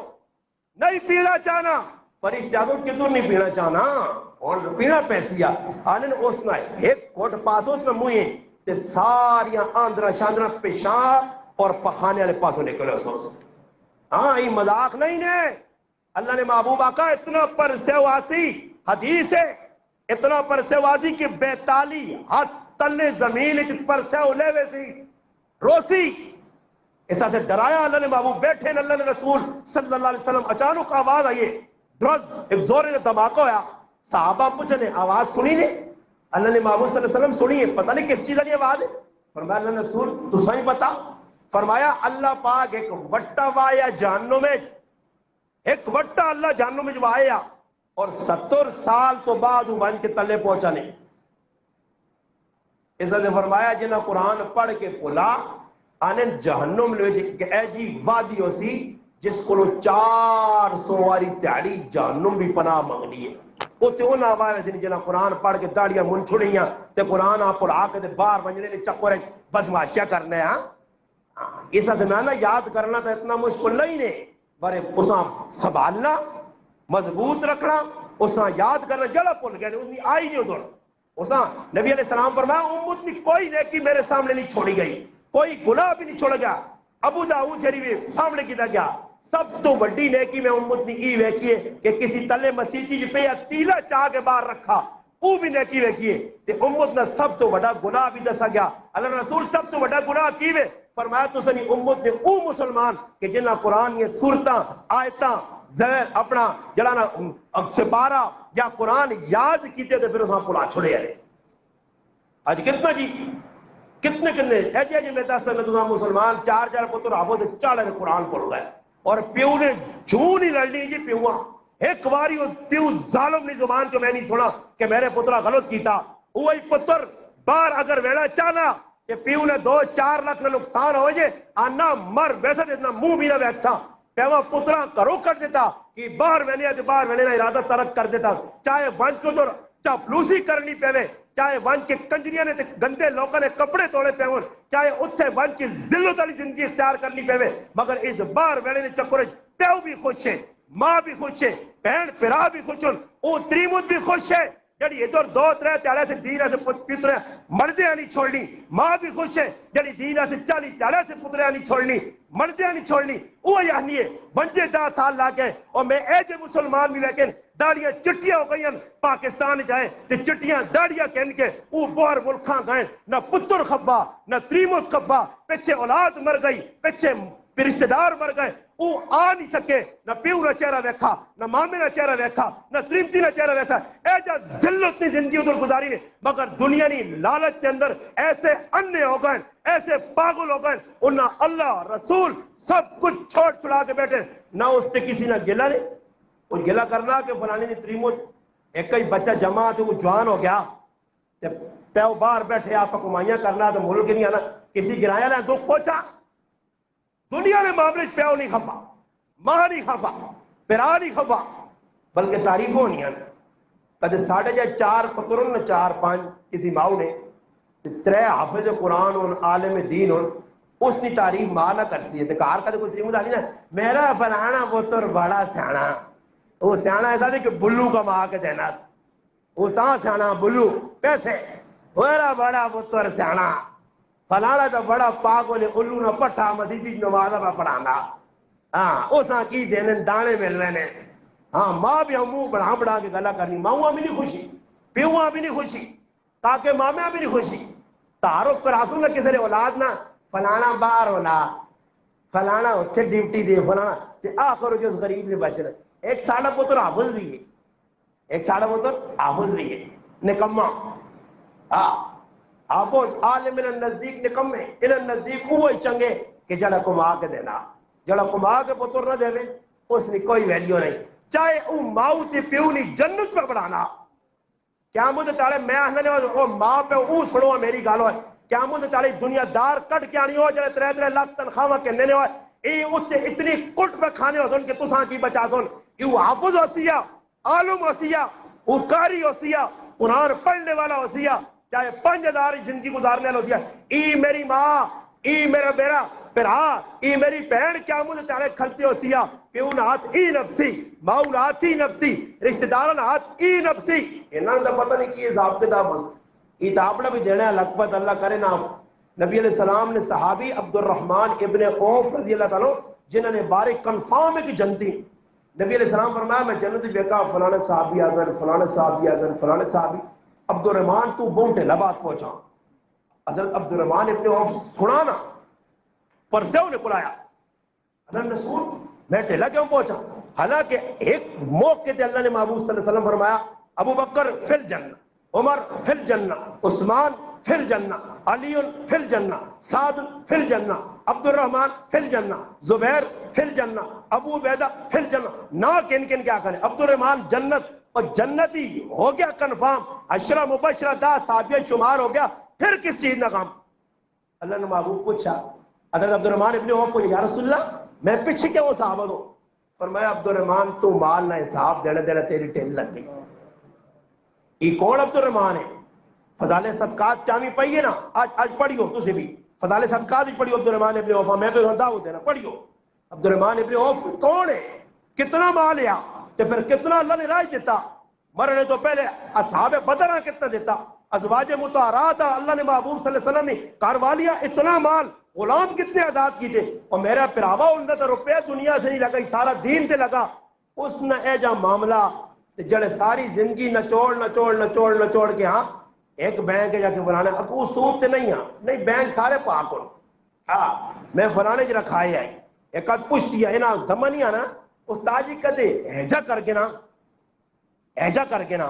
نہیں پینا چاہنا فرشتے آگو کدھر نہیں پینا چاہنا اور پینا پیسیا آنے نے اس نے ایک کوٹ پاسوں اس میں موئے تے ساریاں آندرہ شاندرہ پیشاب اور پخانے والے پاسوں نکلے اس ہاں یہ مذاق نہیں نے اللہ نے محبوب آقا اتنا پر سیواسی حدیث ہے اتنا پر سیواسی کہ 42 ہاتھ تلے زمین پر سیو لے ویسی روسی ایسا سے ڈرایا اللہ نے محبوب بیٹھے اللہ نے رسول صلی اللہ علیہ وسلم اچانک آواز آئیے درد ایک زور نے دھماکہ ہویا صحابہ پوچھنے آواز سنی نے اللہ نے محبوب صلی اللہ علیہ وسلم سنی ہے پتہ نہیں کس چیز والی آواز ہے فرمایا اللہ نے رسول تو صحیح بتا فرمایا اللہ پاک ایک وٹا وایا جہنم میں ایک وٹا اللہ جہنم میں جو آیا اور 70 سال تو بعد وہ بن کے تلے پہنچا نہیں اس نے فرمایا جنہ قرآن پڑھ کے پلا آنے جہنم لے کہ اے جی وادی ہو سی جس کو 400 واری تیاری جہنم بھی پناہ مانگنی ہے وہ تو نہ آوائے تھے جنہ قرآن پڑھ کے داڑیاں من چھڑیاں تے قرآن آپ پڑھا کے باہر بنجنے نے چکر بدماشیاں کرنے ہاں اس سے میں نا یاد کرنا تو اتنا مشکل نہیں نے بارے اساں سنبھالنا مضبوط رکھنا اساں یاد کرنا جڑا بھول گئے اتنی آئی نہیں ادھر اساں نبی علیہ السلام فرمایا امت نے کوئی نیکی میرے سامنے نہیں چھوڑی گئی کوئی گناہ بھی نہیں چھوڑ گیا ابو داؤد شریف سامنے کیتا گیا سب تو بڑی نیکی میں امت نے ای ویکھی ہے کہ کسی تلے مسیتی جی پہ تیلا چاہ کے باہر رکھا وہ بھی نیکی ویکھی ہے تے امت نے سب تو بڑا گناہ بھی دسا گیا اللہ رسول سب تو بڑا گناہ کیوے فرمایا تو سنی امت نے او مسلمان کہ جنہ قرآن یہ سورتاں آیتاں زہر اپنا جڑانا سپارہ یا قرآن یاد کیتے تھے پھر اس میں پلا چھوڑے ہیں آج کتنا جی کتنے ایجے جی میں دستا میں تو مسلمان 4 پتر آبو دے چاڑے قرآن پڑھ گئے اور پیو نے جھوں نہیں لڑنی جی پیوہاں ایک باری وہ پیو ظالم نہیں زبان کو میں نہیں سنا کہ میرے پترہ غلط کیتا وہی پتر بار اگر ویڑا چانا کہ پیو نے 2-4 لاکھ نقصان ہو جائے آنا مر ویسے دیتنا منہ بھی نہ ویکسا پیوا پترہ کرو کر دیتا کہ باہر وینے آج باہر وینے نہ ارادہ ترک کر دیتا چاہے ونچ کو تو چاپلوسی کرنی پیوے چاہے ونچ کے کنجریاں نے گندے لوگوں نے کپڑے توڑے پیون چاہے اتھے ونچ کی ذلت والی زندگی اختیار کرنی پیوے مگر اس باہر وینے نے چکر پیو بھی خوش ہے ماں بھی خوش ہے بہن پرا بھی خوش ہے او تریمت بھی خوش ہے جڑی ادھر 2-3 تیڑے سے دین سے پترے مردیاں نہیں چھوڑنی. ماں بھی خوش ہے جڑی دین سے 40 تیڑے سے پترے نہیں چھوڑنی, مردیاں نہیں چھوڑنی. وہ یعنی ہے 50 سال لا کے اور میں اے جے مسلمان بھی لیکن داڑیاں چٹیاں ہو گئی پاکستان جائے تے چٹیاں داڑیاں کہن کے وہ باہر ملکاں گئے, نہ پتر خبا نہ تریمت خبا, پیچھے اولاد مر گئی, پیچھے رشتہ دار مر گئے, وہ آ نہیں سکے, نہ پیو نہ چہرہ ویکھا, نہ مامے نہ چہرہ ویکھا, نہ تریمتی نہ چہرہ ویکھا. اے جا ذلت زندگی ادھر گزاری نے, مگر دنیا نی لالچ کے اندر ایسے انے ہو گئے, ایسے پاگل ہو گئے, انہاں اللہ رسول سب کچھ چھوڑ چھڑا کے بیٹھے. نہ اس تے کسی نہ گلا نہیں, وہ گلا کرنا کہ فلانی نے تریمت ایک ہی بچہ جمع تو وہ جوان ہو گیا پیو باہر بیٹھے آپ کمائیاں کرنا تو ملک نہیں آنا, کسی گرایا لیں دکھ پہنچا. دنیا میں معاملے پیو نہیں کھپا, ماں نہیں کھپا, پیرا نہیں کھپا, بلکہ تعریف ہونی ہے. کدے 4.5 پترن 4-5 کسی ماؤ نے 3 حافظ قرآن اور عالم دین اور اس کی تعریف ماں نہ کرتی ہے. کار کدے کوئی تریمت آتی نا میرا فلانا پتر بڑا سیاح, وہ سیاح ایسا نہیں کہ بلو کما کے دینا, وہ تا سیاح بلو پیسے, میرا بڑا پتر سیاح فلانا تو بڑا پاگل الو نہ پٹھا مسیدی نماز میں پڑھانا. ہاں اساں کی دینے دانے مل رہے ہیں. ہاں ماں بھی منہ بڑھا کے گلا کرنی, ماں بھی نہیں خوشی, پیواں بھی نہیں خوشی, تاکہ مامیا بھی نہیں خوشی. تعارف کراسو نہ کسی نے اولاد نہ فلانا باہر ہونا, فلانا اتنے ڈیوٹی دے, فلانا آخر جو اس غریب نے بچنا. ایک ساڑھا پتر حافظ بھی ہے, ایک ساڑھا پتر حافظ بھی ہے, نکما. ہاں آپ عالم نزدیک نکمے, ان نزدیک وہ چنگے کہ جڑا کما کے دینا, جڑا کما کے پتر نہ دے اس نے کوئی ویلیو نہیں. چاہے او ماؤ تے پیو نہیں جنت پہ بڑھانا, کیا مجھے تارے میں آنے وہ ماں پہ او سنو میری گالو ہے, کیا مجھے تارے دنیا دار کٹ کے آنی ہو جڑے 3 لاکھ تنخواہ کے لینے ہوئے, ای اچھے اتنی کٹ پہ کھانے ہو سن کہ تساں کی بچا سن. یہ حافظ ہو سیا, عالم ہو سیا, وہ قاری ہو سیا, قرآن پڑھنے والا ہو سیا, چاہے 5000 زندگی گزارنے والا ہو سیا. ای میری ماں, ای میرا بیرا پھرا, ای میری بہن کیا مجھے تارے کھلتے ہو سیا, پیو نات ای نفسی, ماؤ نات ای نفسی, رشتہ دار نات ای نفسی. انہاں دا پتہ نہیں کی حساب کتاب بس ای تابڑا بھی دینا ہے لکبت اللہ کرے نام. نبی علیہ السلام نے صحابی عبد الرحمن ابن عوف رضی اللہ تعالیٰ جنہوں نے بارے کنفارم ہے کہ جنتی, نبی علیہ السلام فرمایا میں جنت بیکا فلانے صحابی آگن, فلانے صحابی آگن, فلانے صحابی. عبد الرحمن تو بونٹے لبات پہنچا. حضرت عبد الرحمن ابن عوف سنا نا پر سے انہیں بلایا, حضرت رسول میں ٹھیلا کیوں پہنچا, حالانکہ ایک موقع تے اللہ نے محبوب صلی اللہ علیہ وسلم فرمایا ابو بکر فی الجنہ, عمر فی الجنہ, عثمان فی الجنہ, علی فی الجنہ, سعد فی الجنہ, عبد الرحمن فی الجنہ, زبیر فی الجنہ, ابو عبیدہ فی الجنہ. نہ کن کن کیا کریں, عبد الرحمن جنت, اور جنتی ہو گیا کنفارم, عشرہ مبشرہ 10 صحابیہ شمار ہو گیا, پھر کس چیز نہ کام. اللہ نے محبوب پوچھا حضرت عبد الرحمن ابن عوف کو, یا رسول اللہ میں پیچھے کیا وہ صحابہ دو. فرمایا عبد الرحمن تو مال نہ حساب دینا دینا تیری ٹیل لگ گئی. یہ کون عبد الرحمن ہے؟ فضائل صدقات چامی پئی ہے نا, آج پڑھیو تجھے بھی فضائل صدقات ہی پڑھیو. عبد الرحمن ابن عوف, میں تو دعوت دینا پڑھیو. عبد الرحمن ابن عوف کون ہے, کتنا مال ہے, تو پھر کتنا اللہ نے راج دیتا, مرنے تو پہلے اصحاب بدر کتنا دیتا, ازواج مطہرات اللہ نے محبوب صلی اللہ علیہ وسلم نے کاروالیاں, اتنا مال, غلام کتنے آزاد کی تھے. اور میرا پراوا انہیں تو روپیہ دنیا سے نہیں لگا, سارا دین تے لگا. اس نے اے جا معاملہ جڑے ساری زندگی نچوڑ کے, ہاں ایک بینک جا کے فلانے اکو سود تے نہیں, ہاں نہیں بینک سارے پاک ہو, ہاں میں فلانے جرا کھائے آئی ایک آدھ پوچھتی ہے نا دمہ نہیں آنا استاد جی کدے ہیجا کر کے نا, ہیجا کر کے نا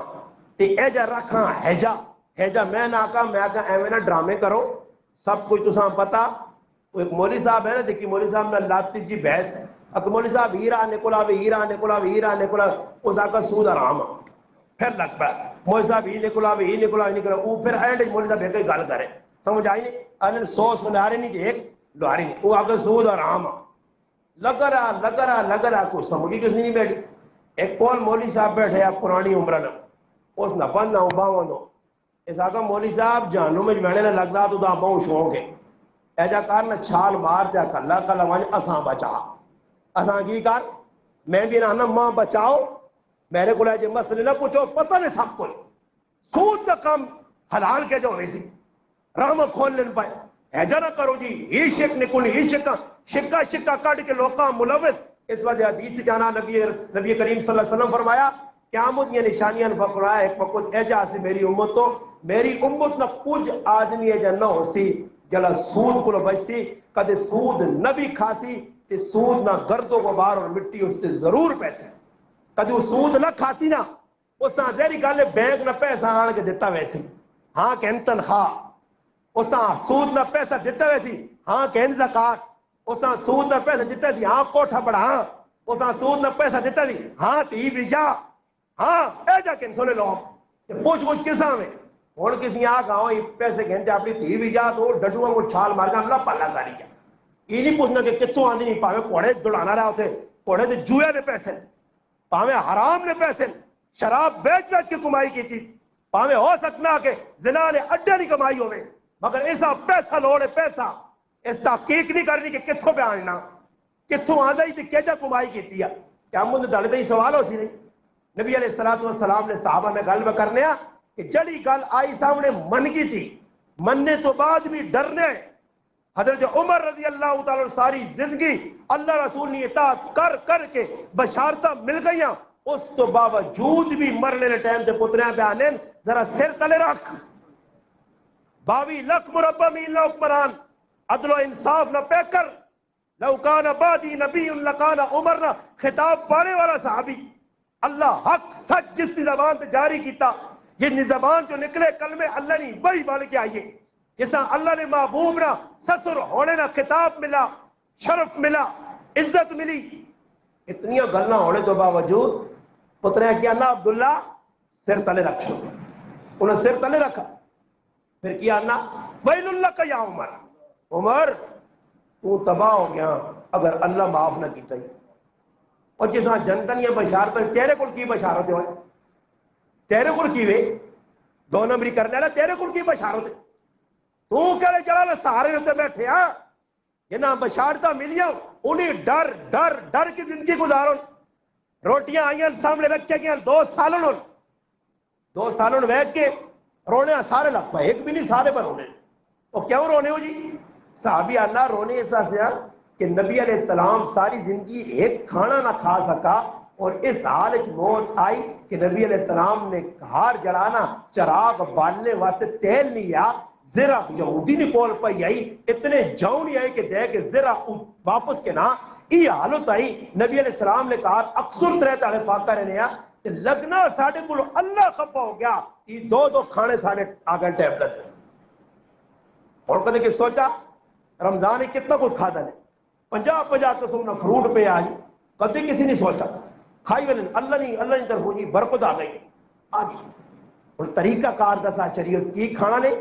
تے ایجا رکھاں ہیجا میں نہ آکا, میں آکا ایویں نہ ڈرامے کرو, سب کچھ تساں پتا. ایک مولوی صاحب ہے نا, دیکھی مولوی صاحب نے لاتی جی بحث ہے, اک مولوی صاحب ہیرا نکلا بھی ہیرا نکلا بھی ہیرا نکلا, اس آکا سود حرام, پھر لگ پا مولوی صاحب ہی نکلا بھی ہی نکلا ہی نکلا, وہ پھر اینڈ مولوی صاحب ایک گل کرے, سمجھ آئی نہیں, انہوں 100 سنہارے نہیں تھے ایک لوہاری نہیں, وہ آکا سود حرام لگ رہا کچھ سمجھی کس نہیں بیٹھی. ایک کول مولوی صاحب بیٹھے آپ پرانی عمرہ نا, اس نہ بند نہ باواں دو, اس آکا مولوی صاحب جہنم میں بیٹھے نہ لگ رہا تو دا بہوں شوق ہے, ایجا کار نہ چھال مار دیا کلا کلا وانی اساں بچا, اساں کی کر میں بھی نہ ماں بچاؤ, میرے کو جی مسئلے نہ پوچھو, پتہ نہیں سب کچھ سود کا کام حلال کے جو ہوئے سی راما کھول لین پائے ایجا نہ کرو جی یہ شک نکل یہ شکا کٹ کے لوکاں ملوث اس وجہ حدیث جانا نبی کریم صلی اللہ علیہ وسلم فرمایا قیامت یہ نشانیاں بکرا ایک وقت ایجا سی میری امت تو میری امت نہ کچھ آدمی ایجا نہ ہو سی جلا سود کو بچتی کدے سود نہ بھی کھاسی تے سود نہ گرد و غبار اور مٹی اس سے ضرور پیسے کدے سود نہ کھاسی نا اس طرح ذہری گل بینک نہ پیسہ آن کے دیتا ویسے ہاں کہ تنخواہ اس طرح سود نہ پیسہ دیتا ویسی ہاں کہ زکات اس طرح سود نہ پیسہ دیتا سی ہاں کوٹھا بڑھا اس طرح سود نہ پیسہ دیتا سی ہاں تی بھی جا ہاں اے جا کہ سنے لو پوچھ کچھ کساں میں ہوں کسی آ گاؤں پیسے گھنٹے اپنی تھی بھی جا تو ڈڈو کو چھال مار گا اللہ پالا کاری جا یہ نہیں پوچھنا کہ کتوں آندی نہیں پاوے کوڑے دوڑانا رہا ہوتے کوڑے دے جوئے دے پیسے پاوے حرام نے پیسے شراب بیچ کے کمائی کی تھی پاوے ہو سکنا کہ زنا نے اڈے نہیں کمائی ہوئے مگر ایسا پیسہ لوڑے پیسہ اس تحقیق نہیں کرنی کہ کتوں پہ آنا کتوں آدھا ہی تھی کیجا کمائی کی تھی کیا مند دڑ دے سوال ہو سی نہیں نبی علیہ السلام نے صحابہ میں گل میں کرنے کہ جڑی گل آئی سامنے من کی تھی مننے تو بعد بھی ڈرنے حضرت عمر رضی اللہ تعالی ساری زندگی اللہ رسول نے اطاعت کر کے بشارتہ مل گئیاں اس تو باوجود بھی مرنے نے ٹائم تے پتریاں پہ آنے ذرا سر تلے رکھ 22 لاکھ مربع میل نہ حکمران عدل و انصاف نہ پے کر لو کان بعدی نبی لکان عمر نہ خطاب پانے والا صحابی اللہ حق سچ جس کی زبان پہ جاری کیتا یہ زبان جو نکلے کلمے اللہ نے وہی بن کے آئیے جیسا اللہ نے محبوب نہ سسر ہونے نہ خطاب ملا شرف ملا عزت ملی اتنی گلنا ہونے تو باوجود پترے کیا نا عبداللہ سر تلے رکھ شو انہیں سر تلے رکھا پھر کیا نا ویل اللہ کا یا عمر تو تباہ ہو گیا اگر اللہ معاف نہ کیتا ہی اور جس طرح جنتن یہ بشارت تیرے کل کی بشارت ہوئے تیرے کل کی وے 2 نمبری کرنے والا تیرے کل کی بشارت ہے تو کہہ رہے چلا سہارے ہوتے بیٹھے ہاں جنہاں بشارتہ ملیاں انہیں ڈر کی زندگی گزارو روٹیاں آئیں سامنے رکھے گیا 2 سالوں بیٹھ کے رونے سارے لگ پائے ایک بھی نہیں سارے پر رونے اور کیوں رونے ہو جی صحابی اللہ رونے ایسا سے کہ نبی علیہ السلام ساری زندگی ایک کھانا نہ کھا سکا اور اس حال موت آئی کہ نبی علیہ السلام نے ہار جڑانا چراغ بالنے واسطے تیل نہیں آیا زرا یہودی نے کول پائی آئی اتنے جاؤں نہیں آئے کہ دے کہ زرا واپس کے نا یہ حالت آئی نبی علیہ السلام نے کہا اکثر ترے تاڑے فاقہ رہنے کہ لگنا ساڑھے کلو اللہ خفا ہو گیا یہ 2 کھانے ساڑھے آگن ٹیبلت ہے اور کہتے کہ سوچا رمضان نے کتنا کچھ کھا دنے 50 قسم نہ فروٹ پہ آج کہتے کسی نہیں سوچا کھائی ویلن اللہ نہیں طرف ہوئی برکت آ گئی آگئی اور طریقہ کار دسا شریعت کی کھانا نے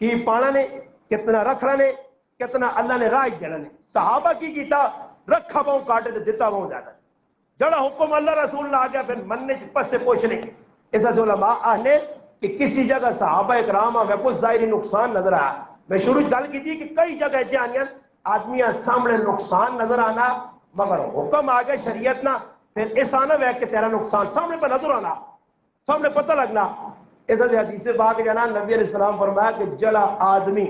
کی پانا نے کتنا رکھنا نے کتنا اللہ نے راہ جڑا نے صحابہ کی کیتا رکھا باؤں کاٹے تو دیتا باؤں زیادہ جڑا حکم اللہ رسول نے آ گیا پھر مننے پس سے پوچھنے ایسا سے علماء آنے کہ کسی جگہ صحابہ اکرام میں کچھ ظاہری نقصان نظر آیا میں شروع گل کی تھی کہ کئی جگہ جانیاں آدمیاں سامنے نقصان نظر آنا مگر حکم آ گیا شریعت نہ پھر ایسا نہ وے کہ تیرا نقصان سامنے پہ نظر آنا سامنے پتہ لگنا ایسا سے حدیث پاک جانا نبی علیہ السلام فرمایا کہ جڑا آدمی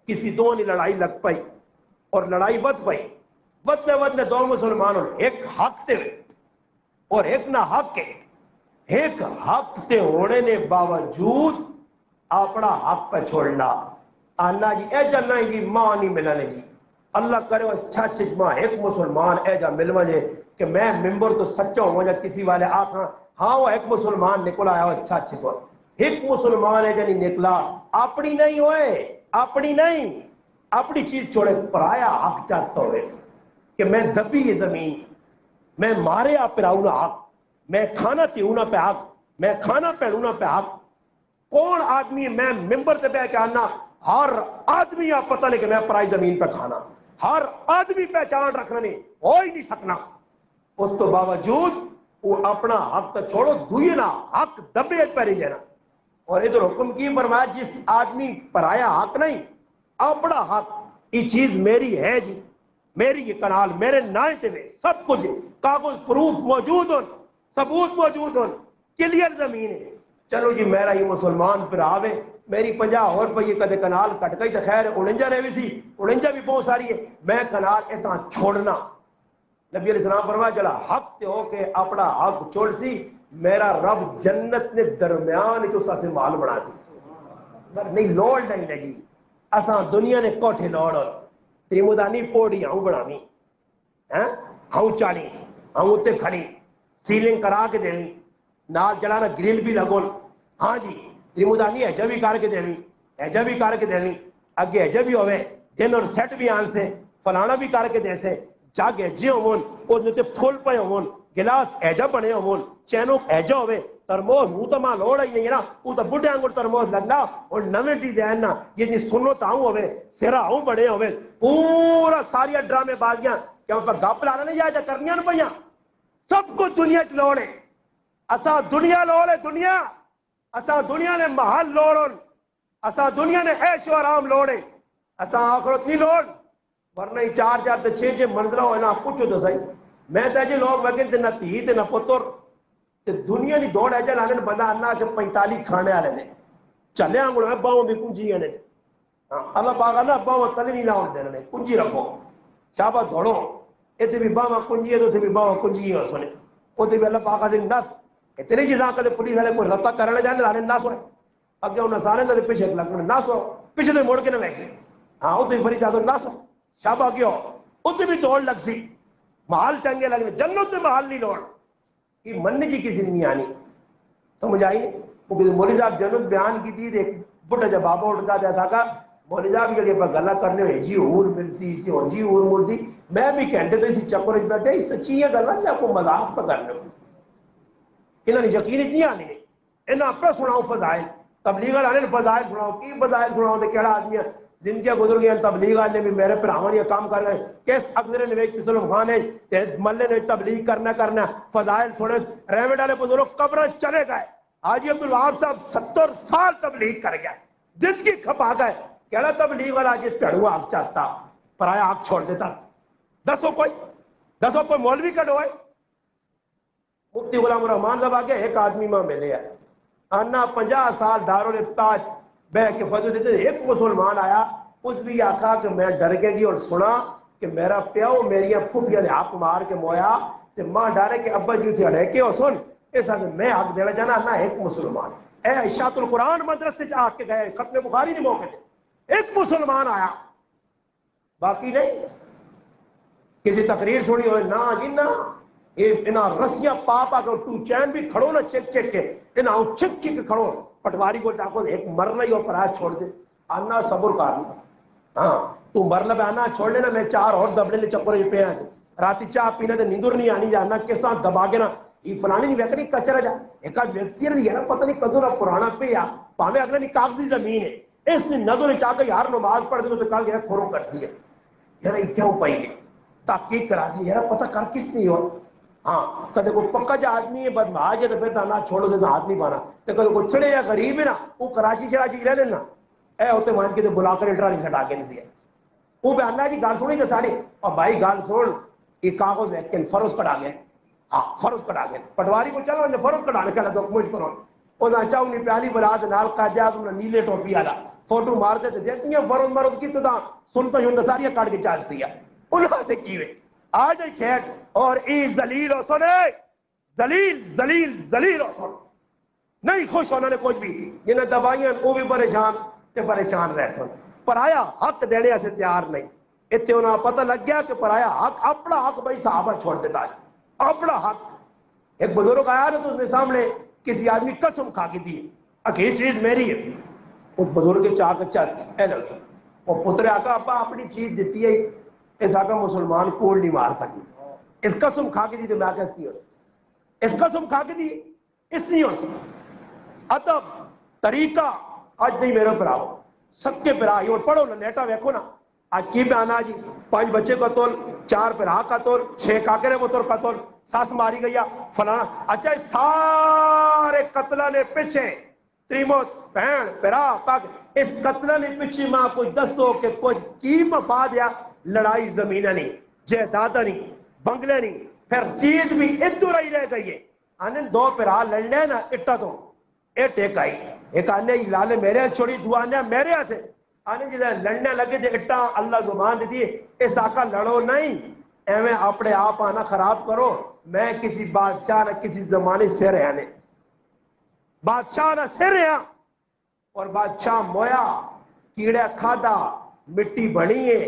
کسی دو نے لڑائی لگ پئی اور لڑائی بد پئی ودنے 2 مسلمان ایک حق تے اور ایک نہ حق کے ایک حق تے ہونے نے باوجود اپنا حق پہ چھوڑنا آنا جی اے جا نہیں جی ماں نہیں ملانے جی اللہ کرے اچھا ماں ایک مسلمان اے جا ملو جے کہ میں ممبر تو سچا ہوں جا کسی والے آکھاں ہاں وہ ایک مسلمان نکلا آیا اچھا تو ایک مسلمان ہے جنی نکلا اپنی نہیں ہوئے اپنی نہیں اپنی چیز چھوڑے پرایا حق چاہتا ہوئے کہ میں دبی یہ زمین میں مارے آپ پراؤنا حق میں کھانا تیونا پہ حق میں کھانا پہنونا پہ حق کون آدمی میں ممبر تے پہ کہنا ہر آدمی آپ پتہ لے کہ میں پرائی زمین پہ کھانا ہر آدمی پہچان رکھنا نہیں ہو ہی نہیں سکنا اس تو باوجود وہ اپنا حق تو چھوڑو دوئی نا حق دبے پہ نہیں دینا اور ادھر حکم کی فرمایا جس آدمی پرایا حق نہیں اپنا حق یہ چیز میری ہے جی میری یہ کنال میرے نائیں تے سب کچھ کاغذ پروف موجود ہوں ثبوت موجود ہوں کلیئر زمین ہے چلو جی میرا ہی مسلمان پھر آوے میری 50 اور پہ کدے کنال کٹ گئی تو خیر 49 رہی سی 49 بھی بہت ساری ہے میں کنال ایسا چھوڑنا نبی علیہ السلام فرمایا چلا حق تے ہو کے اپنا حق چھوڑ سی میرا رب جنت نے درمیان جو سے مال بنا سی نہیں لوڑ نہیں لگی اساں دنیا نے کوٹھے لوڑ تریمودانی پوڑی ہوں بناوی ہوں چالیس ہوں اتنے کھڑی سیلنگ کرا کے دینی نال جڑانا گرل بھی لگول ہاں جی تریمودانی ایجا بھی کر کے دینی ایجا بھی کر کے دینی اگے ایجا بھی ہوئے دن اور سیٹ بھی آن سے فلانا بھی کر کے دے سے جاگ ایجے ہون اور نیتے پھول پے ہون گلاس ایجا بنے ہون چینوں ایجا ہوئے ترموز وہ تو ماں لوڑا ہی نہیں ہے نا وہ تو بڑھے آنگل ترموز لگنا اور نویں ڈیزائن نا یہ جی سنو تاؤں ہوئے سیرا ہوں بڑے ہوئے پورا ساری ڈرامے بازیاں کیا ان پر گاپ لانا نہیں جائے جا کرنیاں نہ پہیاں سب کو دنیا کی لوڑے اسا دنیا لوڑے دنیا اسا دنیا نے محل لوڑن اسا دنیا نے عیش و آرام لوڑے اسا آخرت نہیں لوڑ ورنہ ہی 4 تے 6 منزلہ ہوئے نا پوچھو تو صحیح میں تے جی لوگ وگن تے نہ تھی تے نہ پتر تے دنیا دی دوڑ ایجا لانے بندہ انا کہ 45 کھانے آلے نے چلے آنگڑ ہے باؤں بھی کنجی ہے نے اللہ پاکا نا باؤں تلی نہیں لاؤں دینے نے کنجی رکھو شابہ دوڑو ایتے بھی باؤں کنجی ہے تو تے بھی باؤں کنجی ہے سنے اوتے بھی اللہ پاکا سے نس اتنی چیزاں کدے پولیس والے کوئی رابطہ کرنے جانے لانے نہ سوئے اگے انہیں سارے تے پیچھے ایک لگنے نہ سو پیچھے تے مڑ کے نہ ویکھے ہاں اوتے فری جادو نہ سو شابہ کیوں اوتے بھی دوڑ لگ سی محل چنگے لگنے جنت تے محل نہیں لوڑ یہ مننے جی کسی نہیں آنی سمجھ آئی نہیں وہ کسی مولی صاحب جنت بیان کی تھی ایک بڑا جب بابا اٹھتا تھا ایسا کہا مولی صاحب کے لیے پر گلہ کرنے ہوئے جی اور مل سی جی اور جی اور مل سی میں بھی کہنٹے تو اسی چکر بیٹھے اس سچی یہ گلہ نہیں آپ کو مذاق پہ کرنے ہوئے انہوں نے یقین اتنی آنی ہے انہوں نے سناؤ فضائل تبلیغ والے نے فضائل سناؤ کی فضائل سناؤ تو کیڑا آدمی ہے زندگیاں گزر گئی تبلیغ والے بھی میرے پراؤں یہ کام کر رہے کس اکثر نے سلم خان ہے ملے نے تبلیغ کرنا فضائل سنے رحمت والے بزرگ قبر چلے گئے حاجی عبدالوہاب صاحب 70 سال تبلیغ کر گیا جس کی کھپا گئے کہڑا تبلیغ والا جس پہڑو آگ چاہتا پرایا آگ چھوڑ دیتا دسو کوئی مولوی کڈوائے مفتی غلام الرحمان صاحب آگے ایک آدمی ماں ملے ہے انا 50 سال دارالفتاج بہ کے فضل دیتے ایک مسلمان آیا اس بھی آخا کہ میں ڈر گئے گی اور سنا کہ میرا پیو میری پھوپھیا نے ہاتھ مار کے مویا تے ماں ڈارے کہ ابا جی سے اڑے کے ہو سن اس سے میں حق دینا چاہنا نہ ایک مسلمان اے اشاعت القرآن مدرسے آ کے گئے ختم بخاری نہیں موقع تھے ایک مسلمان آیا باقی نہیں کسی تقریر سنی ہوئے نہ جی نہ انہاں رسیاں پاپا کو تو چین بھی کھڑو نا چک کے انہاں چک کے کھڑو پٹواری کو چاہو ایک مرنا ہی اور پرایا چھوڑ دے آنا صبر کرنا ہاں تو مرنا پہ آنا چھوڑ لینا میں 4 اور دبڑے لے چکر پہ آ راتی چاہ پینے تے نیندر نہیں آنی جانا کس طرح دبا کے نا یہ فلانی نہیں ویکھنی کچرا جا ایک آج ویکھتی رہی ہے پتہ نہیں کدو نہ پرانا پہ آ پاویں اگلے نہیں کاغذی زمین ہے اس نے نظر چاہ کے یار نماز پڑھ دے تو کل گیا کھورو کٹ سی ہے یار یہ کیوں پئی ہے تحقیق کرا سی یار پتہ کر کس نہیں ہو ہاں کدے کوئی پکا جا آدمی ہے بدمعاش ہے تو پھر نہ چھوڑو سے ہاتھ نہیں پانا تو کدے کوئی چھڑے یا غریب ہے نا وہ کراچی شراچی رہ لینا اے ہوتے مان کے بلا کر انٹرانی سٹا کے نہیں سی وہ بہانا جی گال سنی کہ ساڑی اور بھائی گال سن یہ کاغذ ویکن فروز کٹا گئے ہاں فروز کٹا گئے پٹواری کو چلو انہیں فروز کٹانے کے لئے مجھ کرو انہیں چاہوں نہیں پیالی براد نال قائد اعظم نے نیلے ٹوپی آلا فوٹو مار دیتے تھے اتنی فروز مرد کی تو دا سنتا ہوں ساریاں کاٹ کے چاہ سی ہے انہوں نے کیوے آج ایک کھیٹ اور ای ذلیل ہو سنے ذلیل ہو سن نہیں خوش ہونا نے کچھ بھی جنہیں دبائیاں وہ بھی پریشان رہ سن پرایا حق دینے سے تیار نہیں اتنے انہوں پتہ لگ گیا کہ پرایا حق اپنا حق بھائی صحابہ چھوڑ دیتا ہے اپنا حق ایک بزرگ آیا نا تو اس نے سامنے کسی آدمی قسم کھا کے دی یہ چیز میری ہے اس بزرگ کے چاہ اے لگتا وہ پتر آقا ابا اپنی چیز دیتی ہے اس آقا مسلمان کوڑ نہیں مار سکی اس قسم کھا کے دی تو میں آقا اس نہیں ہو سکی اس قسم کھا کے دی اس نہیں ہو سکی ادب طریقہ آج نہیں میرے پراؤ سب کے پرا یہ پڑھو نا نیٹا ویکھو نا آج کی بیانا جی 5 بچے کا تول 4 پرا کا تول 6 کاکرے کو کا تول ساس ماری گیا فلانا اچھا سارے قتلہ نے پیچھے تریموت بہن پرا پاک اس قتلہ نے پیچھے ماں کچھ دسو کہ کچھ کی مفاد یا لڑائی زمینہ نہیں جہدادہ نہیں بنگلے نہیں پھر چیز بھی ادھر ہی رہ گئی ہے آنے 2 پرا لڑنے نا اٹھا تو اے ٹیکائی ایک آنے لالے میرے چھوڑی دعا نے میرے سے آنے جیسے لڑنے لگے تھے اٹھا اللہ زبان دیتی ہے اس آقا لڑو نہیں ایویں اپنے آپ آنا خراب کرو میں کسی بادشاہ نہ کسی زمانے سے رہا نے بادشاہ نہ سے رہا اور بادشاہ مویا کیڑے کھادا مٹی بنی ہے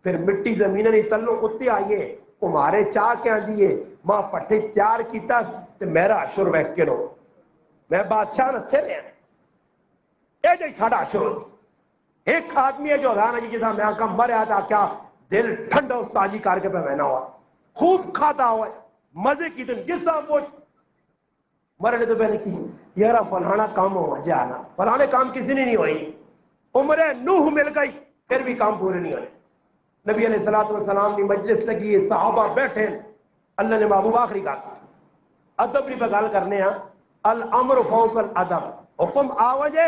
پھر مٹی زمین نہیں تلو کتے آئیے تمہارے چاہ کیا دیے ماں پٹھے تیار کیتا تے میرا عشر ویک کے لو میں بادشاہ نہ سے رہا اے جی ساڑا عشر ہو سی ایک آدمی ہے جو رانا جی جیسا میں آنکہ مرے آتا کیا دل ٹھنڈا استاجی کار کے پہ بہنا ہوا خوب کھاتا ہوا مزے کی دن جس طرح وہ مرنے تو پہلے کی یارا فلانا کام ہوا جانا فلانے کام کسی نے نہیں ہوئی عمر نوح مل گئی پھر بھی کام پورے نہیں ہوئے نبی علیہ الصلوۃ والسلام کی مجلس لگی صحابہ بیٹھے اللہ نے محبوب آخری کہا ادب پہ گل کرنے ہیں الامر فوق الادب حکم آوجے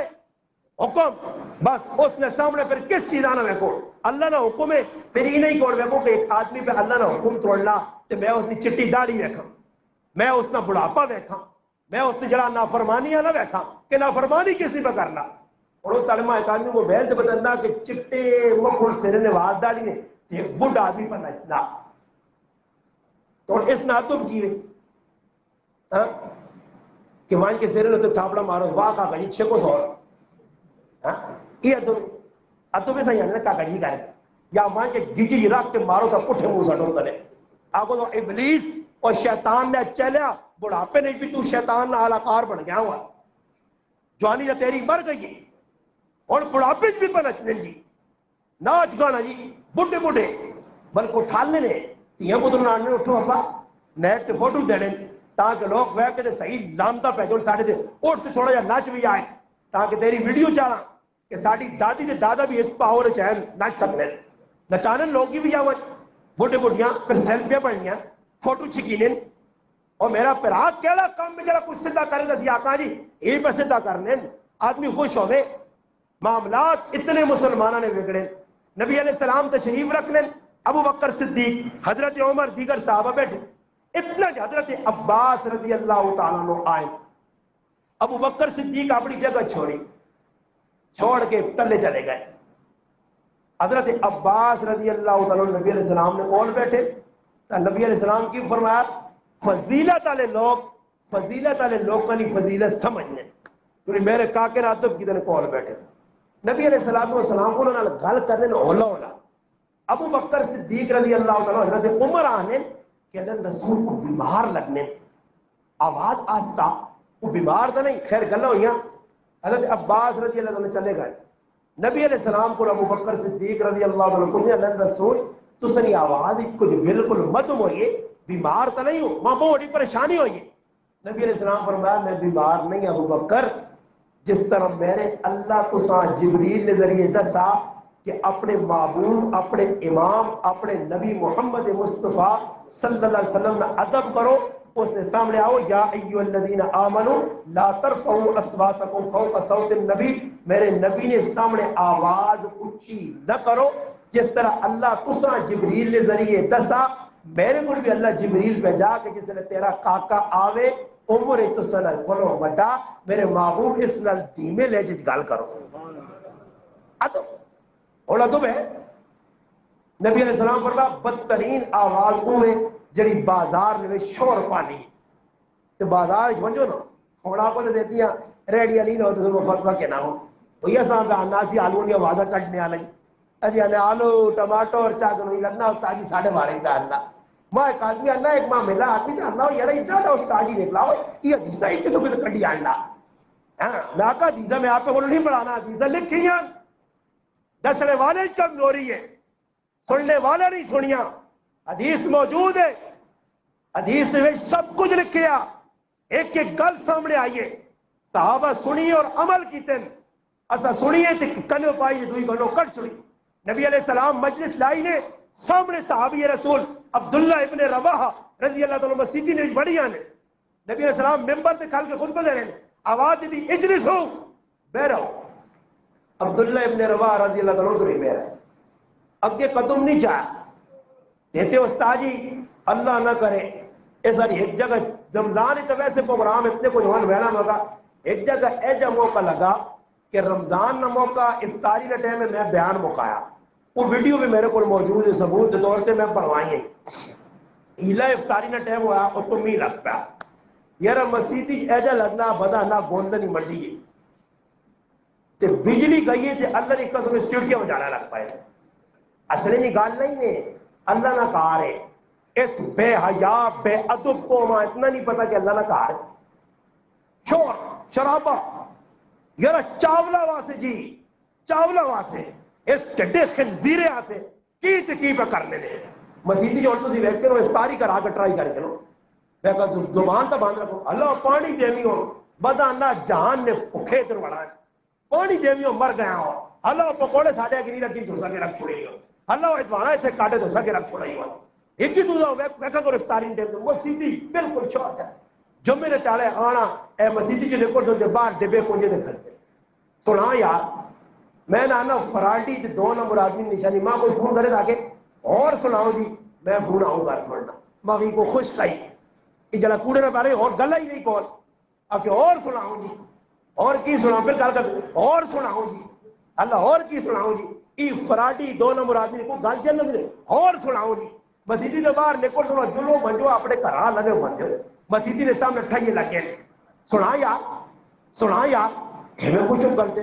حکم بس اس نے سامنے پھر کس چیز آنا ویکو اللہ نہ حکم ہے پھر ہی نہیں کون ویکو کہ ایک آدمی پہ اللہ نہ حکم توڑنا تو میں اس کی چٹی داڑھی ویکھا میں اس نہ بڑھاپا ویکھا میں اس نے جڑا نافرمانی نہ ویکھا کہ نافرمانی کسی پہ کرنا اور وہ تڑما ایک آدمی کو بہن سے بدلنا کہ چٹے مکھڑ سرے نے واز داڑھی نے ایک بڑھا آدمی پر نچنا تو اس نے تم کی کہ وہاں کے سرے نے تو تھاپڑا مارو واہ کا کہیں چھے کو سور یہ ادب ایسا ہی ہے کا کہیں کرے یا وہاں کے گجی رکھ کے مارو تو پٹھے منہ سٹو تلے آگو تو ابلیس اور شیطان نے چلیا بڑھاپے نہیں بھی تو شیطان نہ علاقار بن گیا ہوا جوانی تو تیری مر گئی اور بڑھاپے بھی بنچنے جی ناچ گانا جی بڑھے بڑھے بلکہ اٹھالنے نے تیاں پتر نانے اٹھو ابا نیٹ تے فوٹو دینے تاکہ لوگ وہ کہتے صحیح لامتا پہ جون ساڑھے دے اٹھ سے تھوڑا جا ناچ بھی آئے تاکہ تیری ویڈیو چاڑا کہ ساڑھی دادی تے دادا بھی اس پاور چاہن ناچ سکنے نچانے لوگ بھی آوان بڑھے بڑھیاں پھر سیلفیاں پڑھنیاں فوٹو چھکینے اور میرا پرات کیڑا کام میں جڑا کچھ سدھا کرے دا سی آقا جی یہ پہ سدھا کرنے آدمی خوش ہوئے معاملات اتنے مسلمانوں نے بگڑے نبی علیہ السلام تشریف رکھنے ابو بکر صدیق حضرت عمر دیگر صحابہ بیٹھے اتنا کہ حضرت عباس رضی اللہ تعالیٰ عنہ آئے ابو بکر صدیق اپنی جگہ چھوڑ کے تلے چلے گئے حضرت عباس رضی اللہ تعالیٰ عنہ نبی علیہ السلام نے کون بیٹھے نبی علیہ السلام کی فرمایا فضیلت والے لوگ کا نہیں فضیلت سمجھنے کیونکہ میرے کاکر ادب کی طرح کون بیٹھے نبی علیہ السلام والسلام کو انہوں نے گل کرنے نہ اولا ابو بکر صدیق رضی اللہ تعالیٰ حضرت عمر آنے کہ اللہ رسول کو بیمار لگنے آواز آستا وہ بیمار تھا نہیں خیر گلہ ہوئیاں حضرت عباس رضی اللہ تعالیٰ چلے گئے نبی علیہ السلام کو ابو بکر صدیق رضی اللہ تعالیٰ کو اللہ رسول تو سنی آواز کچھ بالکل مدم ہوئیے بیمار تو نہیں ہوں ماں بڑی پریشانی ہوئی نبی علیہ السلام فرمایا میں بیمار نہیں ابو بکر جس طرح میرے اللہ تو جبریل نے ذریعے دسا کہ اپنے معبود اپنے امام اپنے نبی محمد مصطفیٰ صلی اللہ علیہ وسلم نے ادب کرو اس نے سامنے آؤ یا ایھا الذین آمنوا لا ترفعوا اصواتکم فوق صوت النبی میرے نبی نے سامنے آواز اونچی نہ کرو جس طرح اللہ تسا جبریل نے ذریعے دسا میرے کو بھی اللہ جبریل پہ جا کے جس نے تیرا کاکا آوے عمر تو سنل کھولو بڑا میرے محبوب اس نال دھیمے لے جج گال کرو ادب اور ادب ہے نبی علیہ السلام فرمایا بدترین آواز ہوئے جڑی بازار میں شور پانی تو بازار ونجو نا تھوڑا کو دیتی ہیں ریڈی علی نہ ہو تو فتوا کے نہ ہو وہ یہ سام پہ اناسی آلو نے آوازہ کٹنے آ لگی ادھی آنے آلو ٹماٹو اور چاکنوئی لگنا استاجی 12:30 پہ آنا ماں ایک آدمی آنا ایک ماں ملا آدمی تھا اللہ یار اتنا استاجی نکلا ہو یہ حدیثہ ہی کہ تو کٹی آنا میں آقا حدیثہ میں آپ پہ نہیں پڑھانا حدیثہ لکھی ہیں دسنے والے کمزوری ہے سننے والا نہیں سنیا حدیث موجود ہے حدیث میں سب کچھ لکھیا ایک ایک گل سامنے آئیے صحابہ سنی اور عمل کیتے اسا سنیے تے کنو پائی دوئی گلو کٹ چھڑی نبی علیہ السلام مجلس لائی نے سامنے صحابی رسول عبداللہ ابن رواحہ رضی اللہ تعالیٰ مسیدی نے بڑی آنے نبی علیہ السلام ممبر تے کھل کے خطبہ دے رہے ہیں آواز دی اجلس ہو بے رہو عبداللہ ابن رواحہ رضی اللہ تعالیٰ دری بے رہے اگے قدم نہیں چاہ دیتے استاجی اللہ نہ کرے ایسا ایک جگہ رمضان ہی تو ویسے پروگرام اتنے کو جوان بیڑا مگا ایک جگہ ایجا موقع لگا کہ رمضان نہ موقع افطاری نہ ٹائم میں بیان مکایا، وہ ویڈیو بھی میرے کو موجود ہے، ثبوت کے طور پہ میں بنوائی ہے، ایلا افطاری نہ ٹائم ہوا اور تو می لگ پیا یار مسیدی ایجا لگنا بدا نہ گوندنی منڈی ہے تے بجلی گئی ہے تے اللہ نے قسم سیٹیاں بجانا لگ پائے اصلی نہیں گال نہیں نے اللہ نہ کہا رہے اس بے حیا بے ادب کو ماں اتنا نہیں پتا کہ اللہ نہ کہا رہے شور شرابہ یار چاولا واسے جی چاولا واسے اس ٹڈے خنزیرے واسے کی تکی پہ کرنے دے مسیدی جو تو سی ویکھتے ہو افطاری کرا کے ٹرائی کر کے لو میں کہا زبان تا باندھ رکھو اللہ پانی دیوی ہو بدا نہ جہان نے بھوکے در وڑا پانی دیوی ہو مر گیا ہو اللہ پکوڑے ساڑے اگے نہیں رکھی دوسرا کے رکھ چھوڑی ہو اللہ اتوانا ایسے کاٹے دوسرا کے رکھ چھوڑی ہو ایک ہی دوسرا ویکھا کرو افطاری ٹائم مسیدی بالکل شور جائے جو میرے تالے آنا اے مسیدی جو نکل سو جو باہر ڈبے کنجے دے کھڑتے سنا یار میں نہ فرالٹی تے دو نمبر آدمی نشانی ماں کوئی فون کرے تاکہ اور سناؤ جی میں فون آؤں گا چھوڑنا ماں کو خوش کئی یہ جلا کوڑے نہ پارے اور گلا ہی نہیں کول آکے اور سناؤں جی اور کی سناؤں پھر گل کر اور سناؤں جی اللہ اور کی سناؤں جی ای فراڈی دو نمبر آدمی کو گل چل لگ رہے اور سناؤں جی مسیدی دے باہر نکل سنو جلو بنجو اپنے گھر لگے بنجو مسیدی نے سامنے ٹھائیے لگے سنا یار ہمیں کچھ کرتے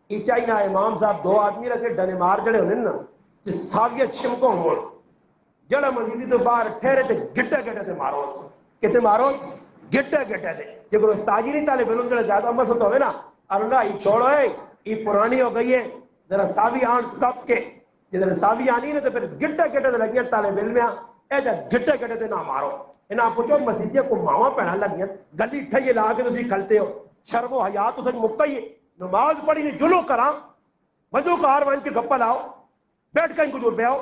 ای چاہیے نا امام صاحب دو آدمی رکھے ڈنے مار جڑے ہونے نا جس ساویہ چھمکو ہون جڑا مسیدی تو باہر ٹھہرے تے گٹے گٹے تے ماروس کتے ماروس گٹے گٹے تے جے کوئی استاجی نہیں تالے بلون جڑے زیادہ مسد ہوئے نا اللہ ای چھوڑو ہے ای پرانی ہو گئی ہے ذرا ساوی آن کپ کے جدھر ساوی آنی ہے تو پھر گٹے گٹے تے لگیاں تالے بل میں اے جا گٹے گٹے تے نہ مارو انہاں پوچھو مسیدیہ کو ماما پہنا لگیاں گلی ٹھائیے لا کے تسی کھلتے ہو شرم و حیا تو سچ مکئی ہے نماز پڑھی نہیں جلو کراں وجو کار وان کے گپا لاؤ بیٹھ کہیں کچھ بیاؤ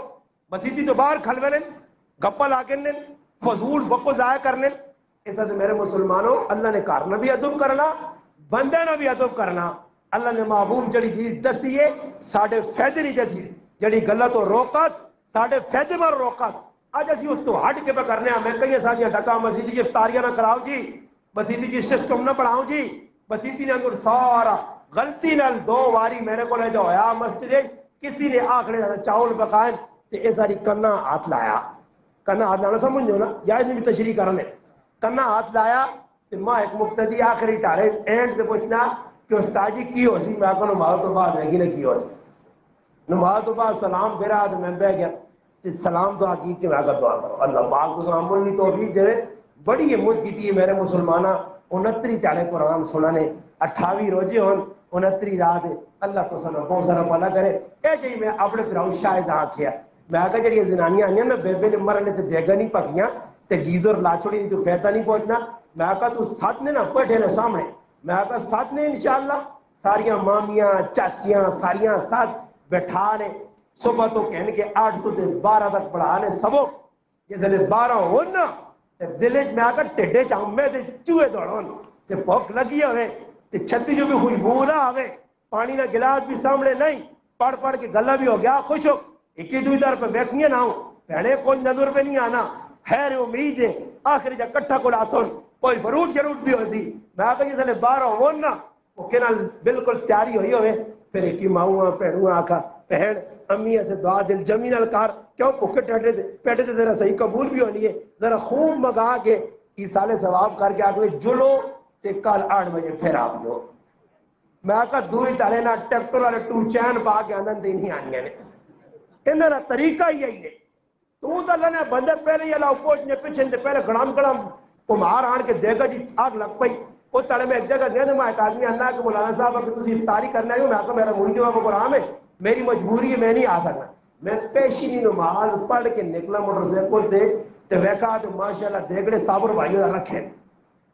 مسیدی تو باہر کھلوے لیں گپا لا کے لیں فضول وقت ضائع کرنے اس سے میرے مسلمانوں اللہ نے کارنا بھی ادب کرنا بندے نہ بھی ادب کرنا اللہ نے محبوب جڑی چیز دسی ہے ساڈے فائدے نہیں دسی جڑی گلا تو روکت ساڈے فائدے مر روکت اج اسی اس تو ہٹ کے پہ کرنے میں کئی ساریاں ڈکا مسیدی کی افطاریاں نہ کراؤ جی مسیدی کی سسٹم نہ بڑھاؤ جی مسیدی نے اندر سارا غلطی نال دو واری میرے کو جو ہویا مسجد کسی نے آخری چاول پکائے تے اے ساری کنا ہاتھ لایا کنا ہاتھ لانا سمجھو نا یا اس نے بھی تشریح کرنے کنا ہاتھ لایا تے ماں ایک مقتدی آخری تاڑے اینڈ سے پوچھنا کہ استاد جی کی ہو سی میں کو نماز تو بعد ہے کہ نہ کی ہو سی نماز تو بعد سلام پھیرا تو میں بہ گیا تے سلام دعا کی کہ میں دعا کرو اللہ پاک کو سلام بولنی توفیق دے بڑی ہمت کی تھی میرے مسلمانہ 29 تاڑے قرآن سنانے 28 روزے ہون 29 رات اللہ تو سنا بہت سارا بھلا کرے اے جی میں اپنے پراؤ شاید آکھیا میں آگا جڑی زنانیاں آنیاں نا بے بے نے مرنے تے دیگا نہیں پکیاں تے گیزر لا چھوڑی نہیں تو فیتا نہیں پہنچنا میں آگا تو ساتھ نے نا بیٹھے نا سامنے میں آگا ساتھ نے انشاءاللہ ساریاں مامیاں چاچیاں ساریاں ساتھ بیٹھانے صبح تو کہنے کے 8 تو 12 تک پڑھانے سبو یہ دلے 12 ہونا تے دلے میں آگا ٹھڈے چاہوں میں تے چوہے دوڑون تے بھوک لگی ہوئے تے چھتی جو بھی خوشبو نہ آوے پانی نہ گلاس بھی سامنے نہیں پڑھ پڑھ کے گلا بھی ہو گیا خوش ہو ایک ہی ادھر پہ بیٹھیے نہ ہوں پہلے کوئی نظر پہ نہیں آنا خیر امید ہے آخری جا کٹھا کو لاسون کوئی فروٹ شروٹ بھی ہو سی میں آگا یہ سلے 12 ہون نا وہ کہنا بالکل تیاری ہوئی ہوئے پھر ایک ہی ماؤں پہنوں آکھا پہن امی سے دعا دل جمین الکار کیوں پکے پیٹے تھے ذرا صحیح قبول بھی ہونی ہے ذرا خوب مگا کے اس سالے ثواب کر کے آگے جلو تے کل 8 بجے پھر آپ لو میں کہا دوئی تالے نا ٹیکٹر والے 2 چین پا کے اندر دینی آنیاں نے انہاں طریقہ ہی ہے تو اللہ نے بندے پہلے ہی اللہ پوچھنے پیچھے دے پہلے گڑام کمار آن کے دے گا جی آگ لگ پئی وہ تڑے میں ایک جگہ گیا تو میں ایک آدمی اللہ کہ مولانا صاحب اگر تسی افطاری کرنا ہے میں کہا میرا وہی جواب قرآن ہے میری مجبوری ہے میں نہیں آ سکنا میں پیشینی نماز پڑھ کے نکلا موٹر سائیکل سے تے ویکھا تو ماشاءاللہ دیگڑے صابر بھائیوں دا رکھے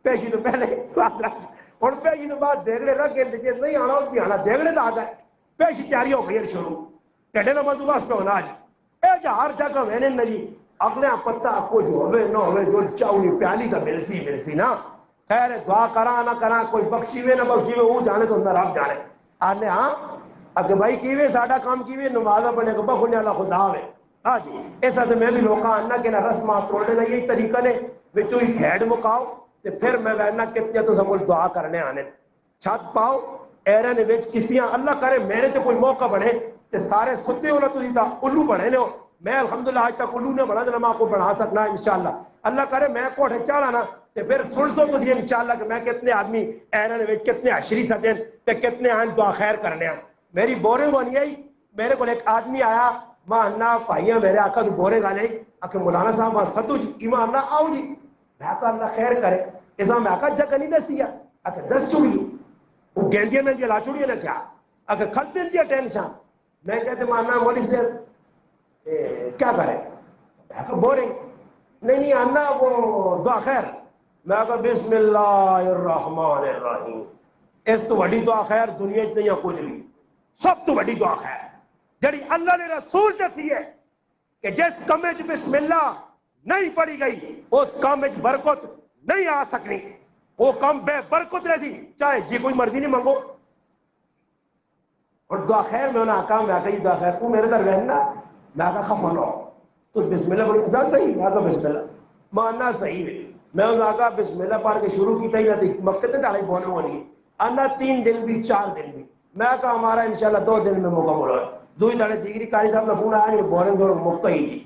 پیشی تو پہلے بات رکھ اور پیشی تو بعد دیگڑے رکھے جے نہیں آنا اس بھی آنا دیگڑے تو آ گئے پیشی تیاری ہو گئی شروع ٹھڈے نہ بندوبست پہ ہونا آج اے جا ہر جگہ وینے نہیں اگلے پتہ کچھ ہوئے نہ ہوئے جو چاہونی پیالی تو ملسی نا خیر دعا کرا نہ کرا کوئی بخشی وے نہ بخشی وے وہ جانے تو اندر آپ جانے آنے ہاں اگر بھائی کیوے ساڈا کام کیوے نمازہ پڑھنے کو بخونے اللہ خدا ہوئے ہاں جی ایسا تو میں بھی لوکاں آنا کہ نہ رسمہ توڑنے نہ یہی طریقہ نے وچوں ہی کھیڑ مکاؤ تے پھر میں کہنا کتنے تو سب دعا کرنے آنے چھت پاؤ ایرن وچ کسیاں اللہ کرے میرے تے کوئی موقع بنے تے سارے ستے ہو نا تسی تا الو بنے نے ہو میں الحمدللہ آج تک الو نے بنا تے میں آپ کو بنا سکنا انشاءاللہ اللہ کرے میں کوٹھے چڑھا نا تے پھر سن سو تو انشاءاللہ کہ میں کتنے آدمی ایرن وچ کتنے عشری سدیں تے کتنے آن دعا خیر کرنے میری بورنگ ہونی آئی میرے کو ایک آدمی آیا ماں انا بھائیاں میرے آقا تو بورنگ آ نہیں آکے مولانا صاحب ماں سدو جی ایمان اللہ آؤ جی میں کہا اللہ خیر کرے اس میں کہا جگہ نہیں دسیا آکے دس چڑی وہ گیندیاں میں جلا چڑی نا کیا آکے کھلتے دیا ٹینشن میں کہتے مانا مولی سے کیا کرے میں کہا بورنگ نہیں آنا وہ دعا خیر میں کہا بسم اللہ الرحمن الرحیم اس تو بڑی دعا خیر دنیا نہیں کچھ نہیں سب تو بڑی دعا خیر جڑی اللہ نے رسول دسی ہے کہ جس کمے چ بسم اللہ نہیں پڑھی گئی اس کام میں برکت نہیں آ سکنی وہ کام بے برکت رہی چاہے جی کوئی مرضی نہیں منگو اور دعا خیر میں انہیں آقا میں کہی دعا خیر تو میرے در رہنا میں کہا خفا نہ تو بسم اللہ پڑھی ذرا صحیح میں کہا بسم اللہ ماننا صحیح ہے میں انہیں آقا بسم اللہ پڑھ کے شروع کیتا ہی نہ تھی مکہ تے داڑھی بونے ہونی انا 3 دن بھی 4 دن بھی میں کہا ہمارا انشاءاللہ 2 دن میں مکمل ہو دوئی داڑے دیگری کاری صاحب نے فون آیا نہیں بورنگ دور مکہ ہی جی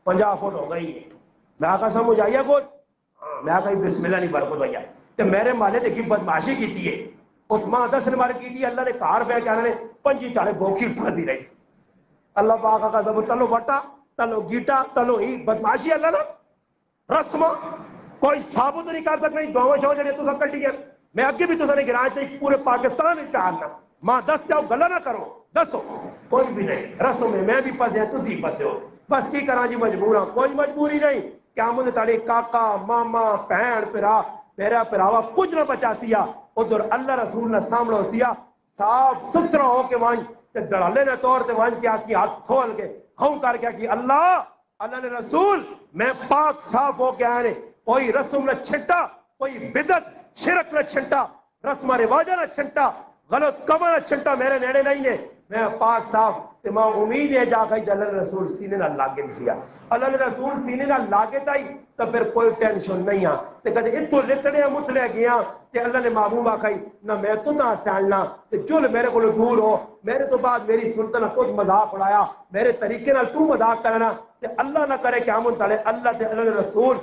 50 فٹ ہو گئی میں کہا سمجھ آئیے کچھ میں کہا بسم اللہ نہیں برکت ہو جائے تو میرے مالے دیکھی بدماشی کی تھی اس ماں 10 نمبر کی تھی اللہ نے کار بے کہ نے 5 تاڑے بوکی اٹھا دی رہی اللہ پاک کا زبر تلو بٹا تلو گیٹا تلو ہی بدماشی اللہ نا رسم کوئی ثابت نہیں کر سکتا دعوا شو جڑے تو سب کٹی گئے میں اگے بھی تو سنے گراج تھے پورے پاکستان اتحاد نہ ماں دس جاؤ گلا نہ کرو دسو کوئی بھی نہیں رسم میں بھی پسے تسی پسے ہو بس کی کرا جی مجبور ہوں کوئی مجبوری نہیں کیا مجھے تاڑے کاکا ماما بہن پرا میرا پراوا کچھ نہ بچا سیا ادھر اللہ رسول نے سامنے سیا صاف ستھرا ہو کے وانج تے دڑالے نے طور تے وانج کیا کی ہاتھ کھول کے ہوں کر کے کہ اللہ نے رسول میں پاک صاف ہو کے آنے کوئی رسم نہ چھٹا کوئی بدت شرک نہ چھنٹا رسم رواجہ نہ چھنٹا غلط کما نہ چھنٹا میرے نیڑے نہیں نے میں پاک صاف تے ماں امید ہے جا گئی اللہ رسول سینے نہ لاگے دیا اللہ رسول سینے نہ لاگے تائی تو پھر کوئی ٹینشن نہیں آ تے کدے اتو لتڑے متلے گیا تے اللہ نے محبوب آکھائی نہ میں تو نہ سیالنا تے چل میرے کو دور ہو میرے تو بعد میری سنتنا خود مذاق اڑایا میرے طریقے نال تو مذاق کرنا تے اللہ نہ کرے قیامت تلے اللہ تے اللہ رسول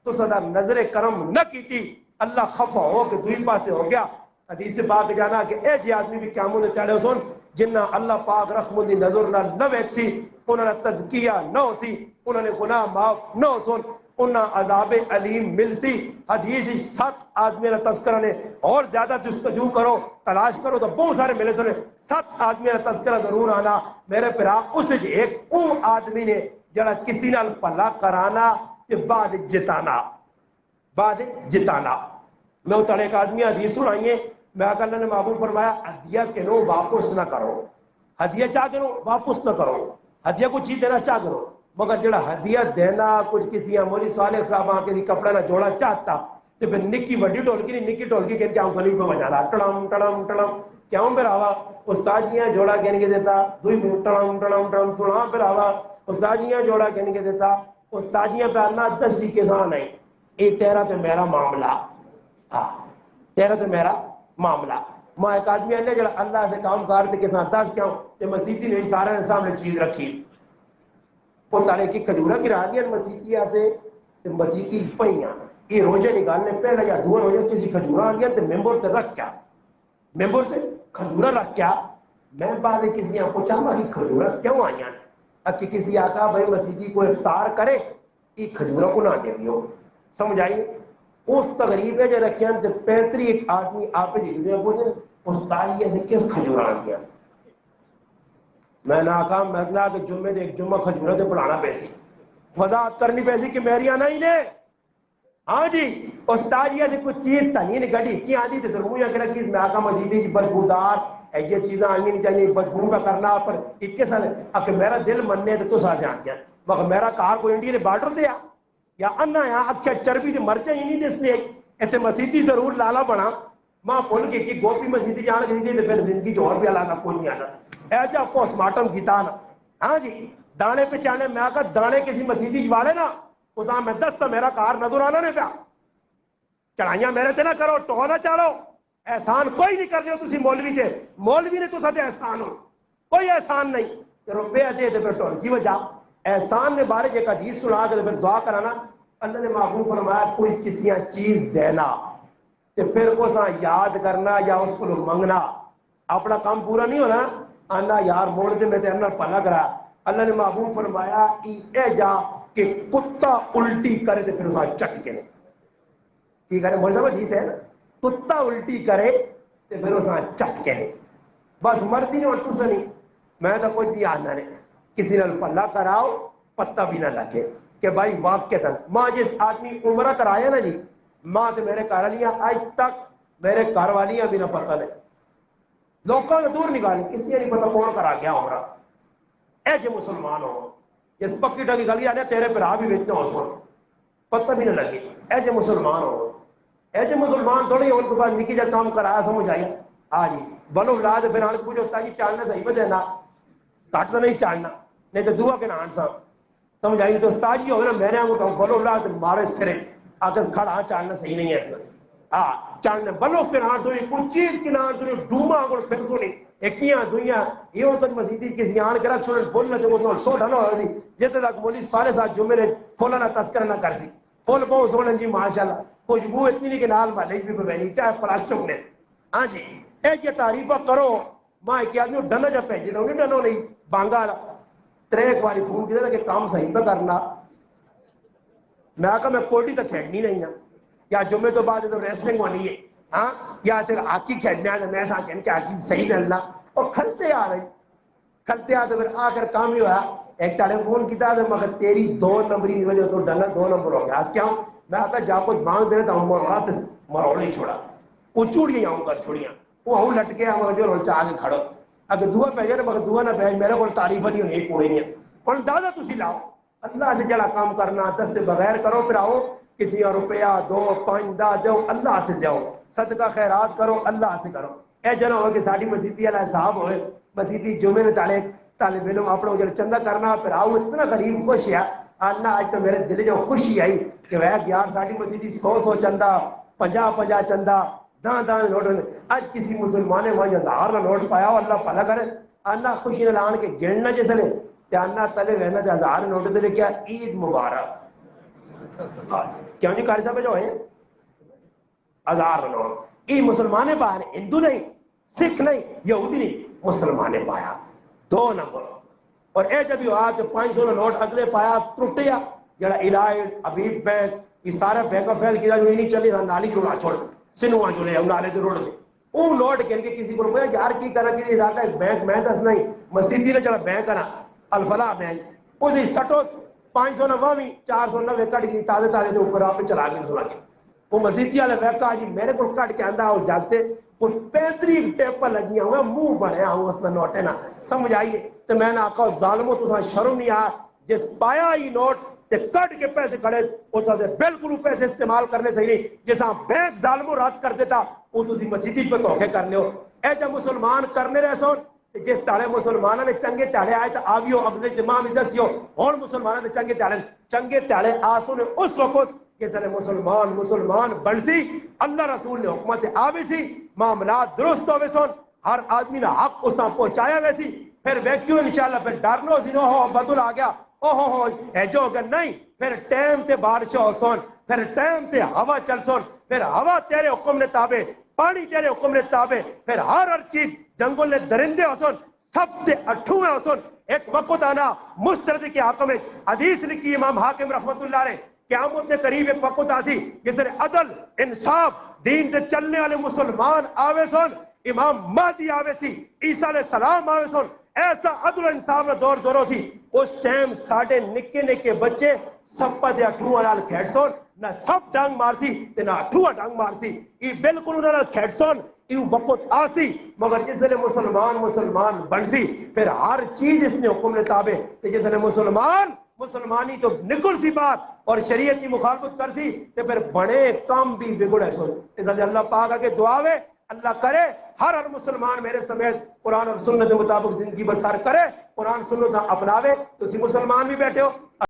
تو صدا نظر کرم نہ کیتی اللہ خفا ہو کہ دوئی پاسے ہو گیا حدیث پاک جانا کہ اے جی آدمی بھی قیامت تلے سن جنہ اللہ پاک رحم دی نظر نہ ویکھ سی انہوں نے تزکیہ نہ ہو سی انہوں نے گناہ معاف نہ ہو سن انہاں عذاب علیم مل سی حدیث 7 آدمی نے تذکرہ نے اور زیادہ جستجو کرو تلاش کرو تو بہت سارے ملے سنے 7 آدمی نے تذکرہ ضرور آنا میرے پرا اس ایک او آدمی نے جڑا کسی نال پلا کرانا کہ بعد جتانا میں اتنے ایک آدمی حدیث سنائیے میں آقا اللہ نے محبوب فرمایا ہدیہ کنو واپس نہ کرو ہدیہ چاہ کرو واپس نہ کرو ہدیہ کو چیز دینا چاہ کرو مگر جڑا ہدیہ دینا کچھ کسی مولی صالح صاحب آ کے کپڑا نہ جوڑا چاہتا تو پھر نکی وڈی ڈولکی نہیں نکی ڈولکی کہتے ہیں گلی پہ بجا رہا ٹڑم ٹڑم ٹڑم کیوں پھر آوا استاجیاں جوڑا کہنے کے دیتا دوئی ٹڑم ٹڑم ٹڑم سنا پھر آوا استاجیاں جوڑا کہنے کے دیتا استاجیاں پہ آنا 10 کسان نہیں یہ تیرا تو میرا معاملہ تیرا تو میرا معاملہ میں ایک آدمی نے جڑا اللہ سے کام کرتے کے ساتھ 10 کیوں کہ مسیحی نے سارے نے سامنے چیز رکھی وہ تارے کی کھجورا کی رہا دیا مسیحی سے مسیحی پہیاں یہ روزے نکالنے پہلے یا دو روزے کسی کھجورا آ گیا تو ممبر سے رکھ کیا ممبر سے کھجورا رکھ کیا میں بعد کسی آپ کو چاہوں کہ کھجورا کیوں آئی ہیں اب کہ کسی آقا بھائی مسیحی کو افطار کرے یہ کھجورا کو نہ دے دیو سمجھ آئیے اس تقریب جو رکھیں تو 35 ایک آدمی آپ جی بولے استاد سے کس کھجورا آ گیا میں نہ کہا میں کہا کہ جمعے دے ایک جمعہ کھجورا دے پڑھانا پیسی وضاحت کرنی پیسی کہ میری آنا ہی نے ہاں جی استاد سے کچھ چیز تنی نے گڑی کی آدھی تو درمویا کہ رکھی میں کہا مسیدی کی بدبودار یہ چیزیں آنی نہیں چاہیے بدبو کا کرنا پر 21 سال کہ میرا دل مننے تو ساتھ آ گیا مگر میرا کار کو انڈیا نے بارڈر دیا یا انا یا اکھے چربی دی مرچیں ہی نہیں دستے ایتھے مسیدی ضرور لالا بنا ماں بھول کے کہ گوپی مسیدی جان گئی تھی پھر زندگی جو اور بھی علاقہ کوئی نہیں آنا ایجا پوسٹ مارٹم کیتا نا ہاں جی دانے پہچانے میں آقا دانے کسی مسیدی والے نا اس میں 10 میرا کار نظر آنا نہیں پیا چڑھائیاں میرے تے نہ کرو، ٹو نہ چاڑو، احسان کوئی نہیں کر رہے ہو تسی مولوی تے، مولوی نے تساں تے احسان ہو، کوئی احسان نہیں، روپیہ دے تے پھر ٹول کی وجہ احسان نے بارے ایک حدیث سنا کے پھر دعا کرانا، اللہ نے محبوب فرمایا کوئی کسی چیز دینا تے پھر اس یاد کرنا یا اس کو منگنا، اپنا کام پورا نہیں ہونا، آنا یار موڑ دے میں تے انہا پلا کرا، اللہ نے محبوب فرمایا اے جا کہ کتا الٹی کرے تے پھر اسا چٹ کے کی کرے، مول صاحب حدیث ہے نا، کتا الٹی کرے تے پھر اسا چٹ کے بس مرضی نہیں، اور تسا نہیں، میں تو کوئی آنا نہیں، کسی نال پلا کراؤ پتہ بھی نہ لگے کہ بھائی واقعتاً ماں جس آدمی عمرہ کرایا نا جی، ماں تو میرے گھر والیاں آج تک میرے گھر والیاں بھی نہ پتہ نہیں، لوگوں نے دور نکالی، کسی نے نہیں پتا کون کرا گیا عمرہ، اے جے مسلمان ہو، جس پکی ٹکی گلی آنے تیرے پر بھی بیچتے ہو سن پتہ بھی نہ لگی، اے جے مسلمان ہو، اے جے مسلمان تھوڑی ان کے بعد نکی جا کام کرایا سمجھ آیا، ہاں جی بلو اولاد پھر آنے پوچھو ہوتا جی چالنا صحیح پہ دینا، کٹ تو نہیں چالنا، نہیں تو دعا کے نان سا سمجھ آئی، تو استاد جی ہوگا نا میں نے آگے بلو اولاد مارے سرے اگر کھڑا چالنا صحیح نہیں ہے، ہاں چالنا بلو کے نان سنی کچھ چیز کے نان سنی ڈوما کو پھر سنی ایکیاں دنیا یہ ہوتا مسیدی کسی آن کرا چھوڑے بولنا جو وہ سو ڈھنا ہو دی جتے تک مولی سارے ساتھ جمعے نے پھولا نہ تذکر نہ کر دی پھول پاؤں سوڑن جی ماشاءاللہ خوشبو اتنی نہیں کہ نال مالک بھی بہنی چاہے پلاسٹک نے، ہاں جی ایک یہ تعریفہ کرو ماں ایک آدمی ڈھنا جا پہنچے تو نہیں ڈھنو نہیں بانگا تریک باری فون کیا تھا کہ کام صحیح پہ کرنا، میں کہا میں کوٹی تو کھیڑنی نہیں نا، یا جمعے تو بعد تو ریسلنگ ہونی ہے، ہاں یا پھر آکی کھیڑنے آنے میں سا کہنے کہ آکی صحیح کرنا، اور کھلتے آ رہی کھلتے آ تو پھر آخر کام ہی ہوا، ایک ٹیلی فون کیتا تو مگر تیری 2 نمبری نہیں وجہ تو ڈھنا 2 نمبر ہو گیا، کیوں میں آتا جا کچھ مانگ دے رہا تھا مرات مروڑے ہی چھوڑا سا وہ چوڑیاں آؤں کر چھوڑیاں وہ آؤں لٹ کے مگر جو رلچا آگے کھڑو اگر دعا پہ جائے مگر دعا نہ پہ میرے کو تعریف نہیں ہونی پوڑی نہیں اور دادا تسی لاؤ اللہ سے جڑا کام کرنا 10 سے بغیر کرو پھر آؤ کسی اور روپیہ 2 5 10 دو اللہ سے جاؤ صدقہ خیرات کرو اللہ سے کرو، اے جنا ہو کہ ساڑی مسیدی والا صاحب ہوئے مسیدی جمعے نے تاڑے طالب علم اپنا جڑا چندہ کرنا پھر آؤ اتنا غریب خوش ہے اللہ آج تو میرے دل جو خوشی آئی کہ وہ یار ساڑی مسیدی 100 چندہ 50 چندہ دان نوٹ آج کسی مسلمانے وہاں 1000 نہ نوٹ پایا ہو اللہ پلا کرے اللہ خوشی نہ لان کے گننا جیسے لے کہ اللہ تلے وہنا 1000 نوٹ دے کیا عید مبارک کیوں جی کاری صاحب جو ہے 1000 نوٹ یہ مسلمانے پایا ہندو نہیں سکھ نہیں یہودی نہیں مسلمانے پایا 2 نمبر اور اے جب یہ آ کہ 500 نوٹ اگلے پایا ٹوٹیا جڑا الائٹ ابیب بینک یہ سارا بینک آف فیل کیا جو نہیں چلی نالی روڑا چھوڑ سنوان جو لے نالے دے روڑ دے وہ نوٹ کر کے کسی کو روپیا یار کی کرنا کی علاقہ ایک بینک میں دس نہیں مسجدی نے چلا بینک کرنا الفلاح بینک اسی سٹو 500 نوامی 490 کٹ گئی تازے تازے دے اوپر آپ چلا کے سنا کے وہ مسجدی والے بینک جی میرے کو کٹ کے آندا وہ جاتے وہ 35 ٹیپ لگیاں ہوئے منہ بنیا ہوں اس نے نوٹے نہ سمجھ آئیے تو میں نے آقا ظالموں تو شرم نہیں آیا جس پایا ہی نوٹ تے کٹ کے پیسے کھڑے اس سے بالکل پیسے استعمال کرنے صحیح نہیں جیسا بینک ظالموں رات کر دیتا وہ تسی مسجدی پہ دھوکے کرنے ہو اے جب مسلمان کرنے رہے سو جس تاڑے مسلمانوں نے چنگے تاڑے آئے تو آویو اگلے جمعہ میں دسیو اور مسلمانوں نے چنگے تاڑے آسو نے اس وقت کہ سر مسلمان بنسی اللہ رسول نے حکمت آوے سی معاملات درست ہوئے سن ہر آدمی نے حق اسا پہنچایا ویسی پھر ویکیو انشاءاللہ پھر ڈرنو سی نو ہو بدل آ گیا اوہ اے جو اگر نہیں پھر ٹیم تے بارش ہو سن پھر ٹیم تے ہوا چل سن پھر ہوا تیرے حکم نے تابے پانی تیرے حکم نے تابے پھر ہر چیز جنگل نے درندے ہو سن سب تے اٹھویں ہو سن ایک وقت آنا مسترد کے حکم میں حدیث لکھی امام حاکم رحمت اللہ علیہ قیامت کے قریب ایک وقت آسی جس نے عدل انصاف دین سے چلنے والے مسلمان آوے سن امام مہدی آوے سی عیسیٰ علیہ السلام آوے سن ایسا عدل انصاف دور دوروں سی اس ٹائم ساڑھے نکے نکے بچے سپا دے اٹھوہ نال کھیڑ سون نہ سب ڈانگ مارسی تے نہ اٹھوہ ڈانگ مارسی یہ بالکل انہوں نے کھیڑ سون یہ وقت آسی مگر جس نے مسلمان بنسی پھر ہر چیز اس نے حکم نے تابے جس نے مسلمانی تو نکل سی بات اور شریعت کی مخالفت کر سی تے پھر بڑے کام بھی بگڑے سن اس لیے اللہ پاک آگے دعا ہے اللہ کرے ہر مسلمان میرے سمیت قرآن اور سنت کے مطابق زندگی بسر کرے قرآن سنت اپناوے تو اسی مسلمان بھی بیٹھے ہو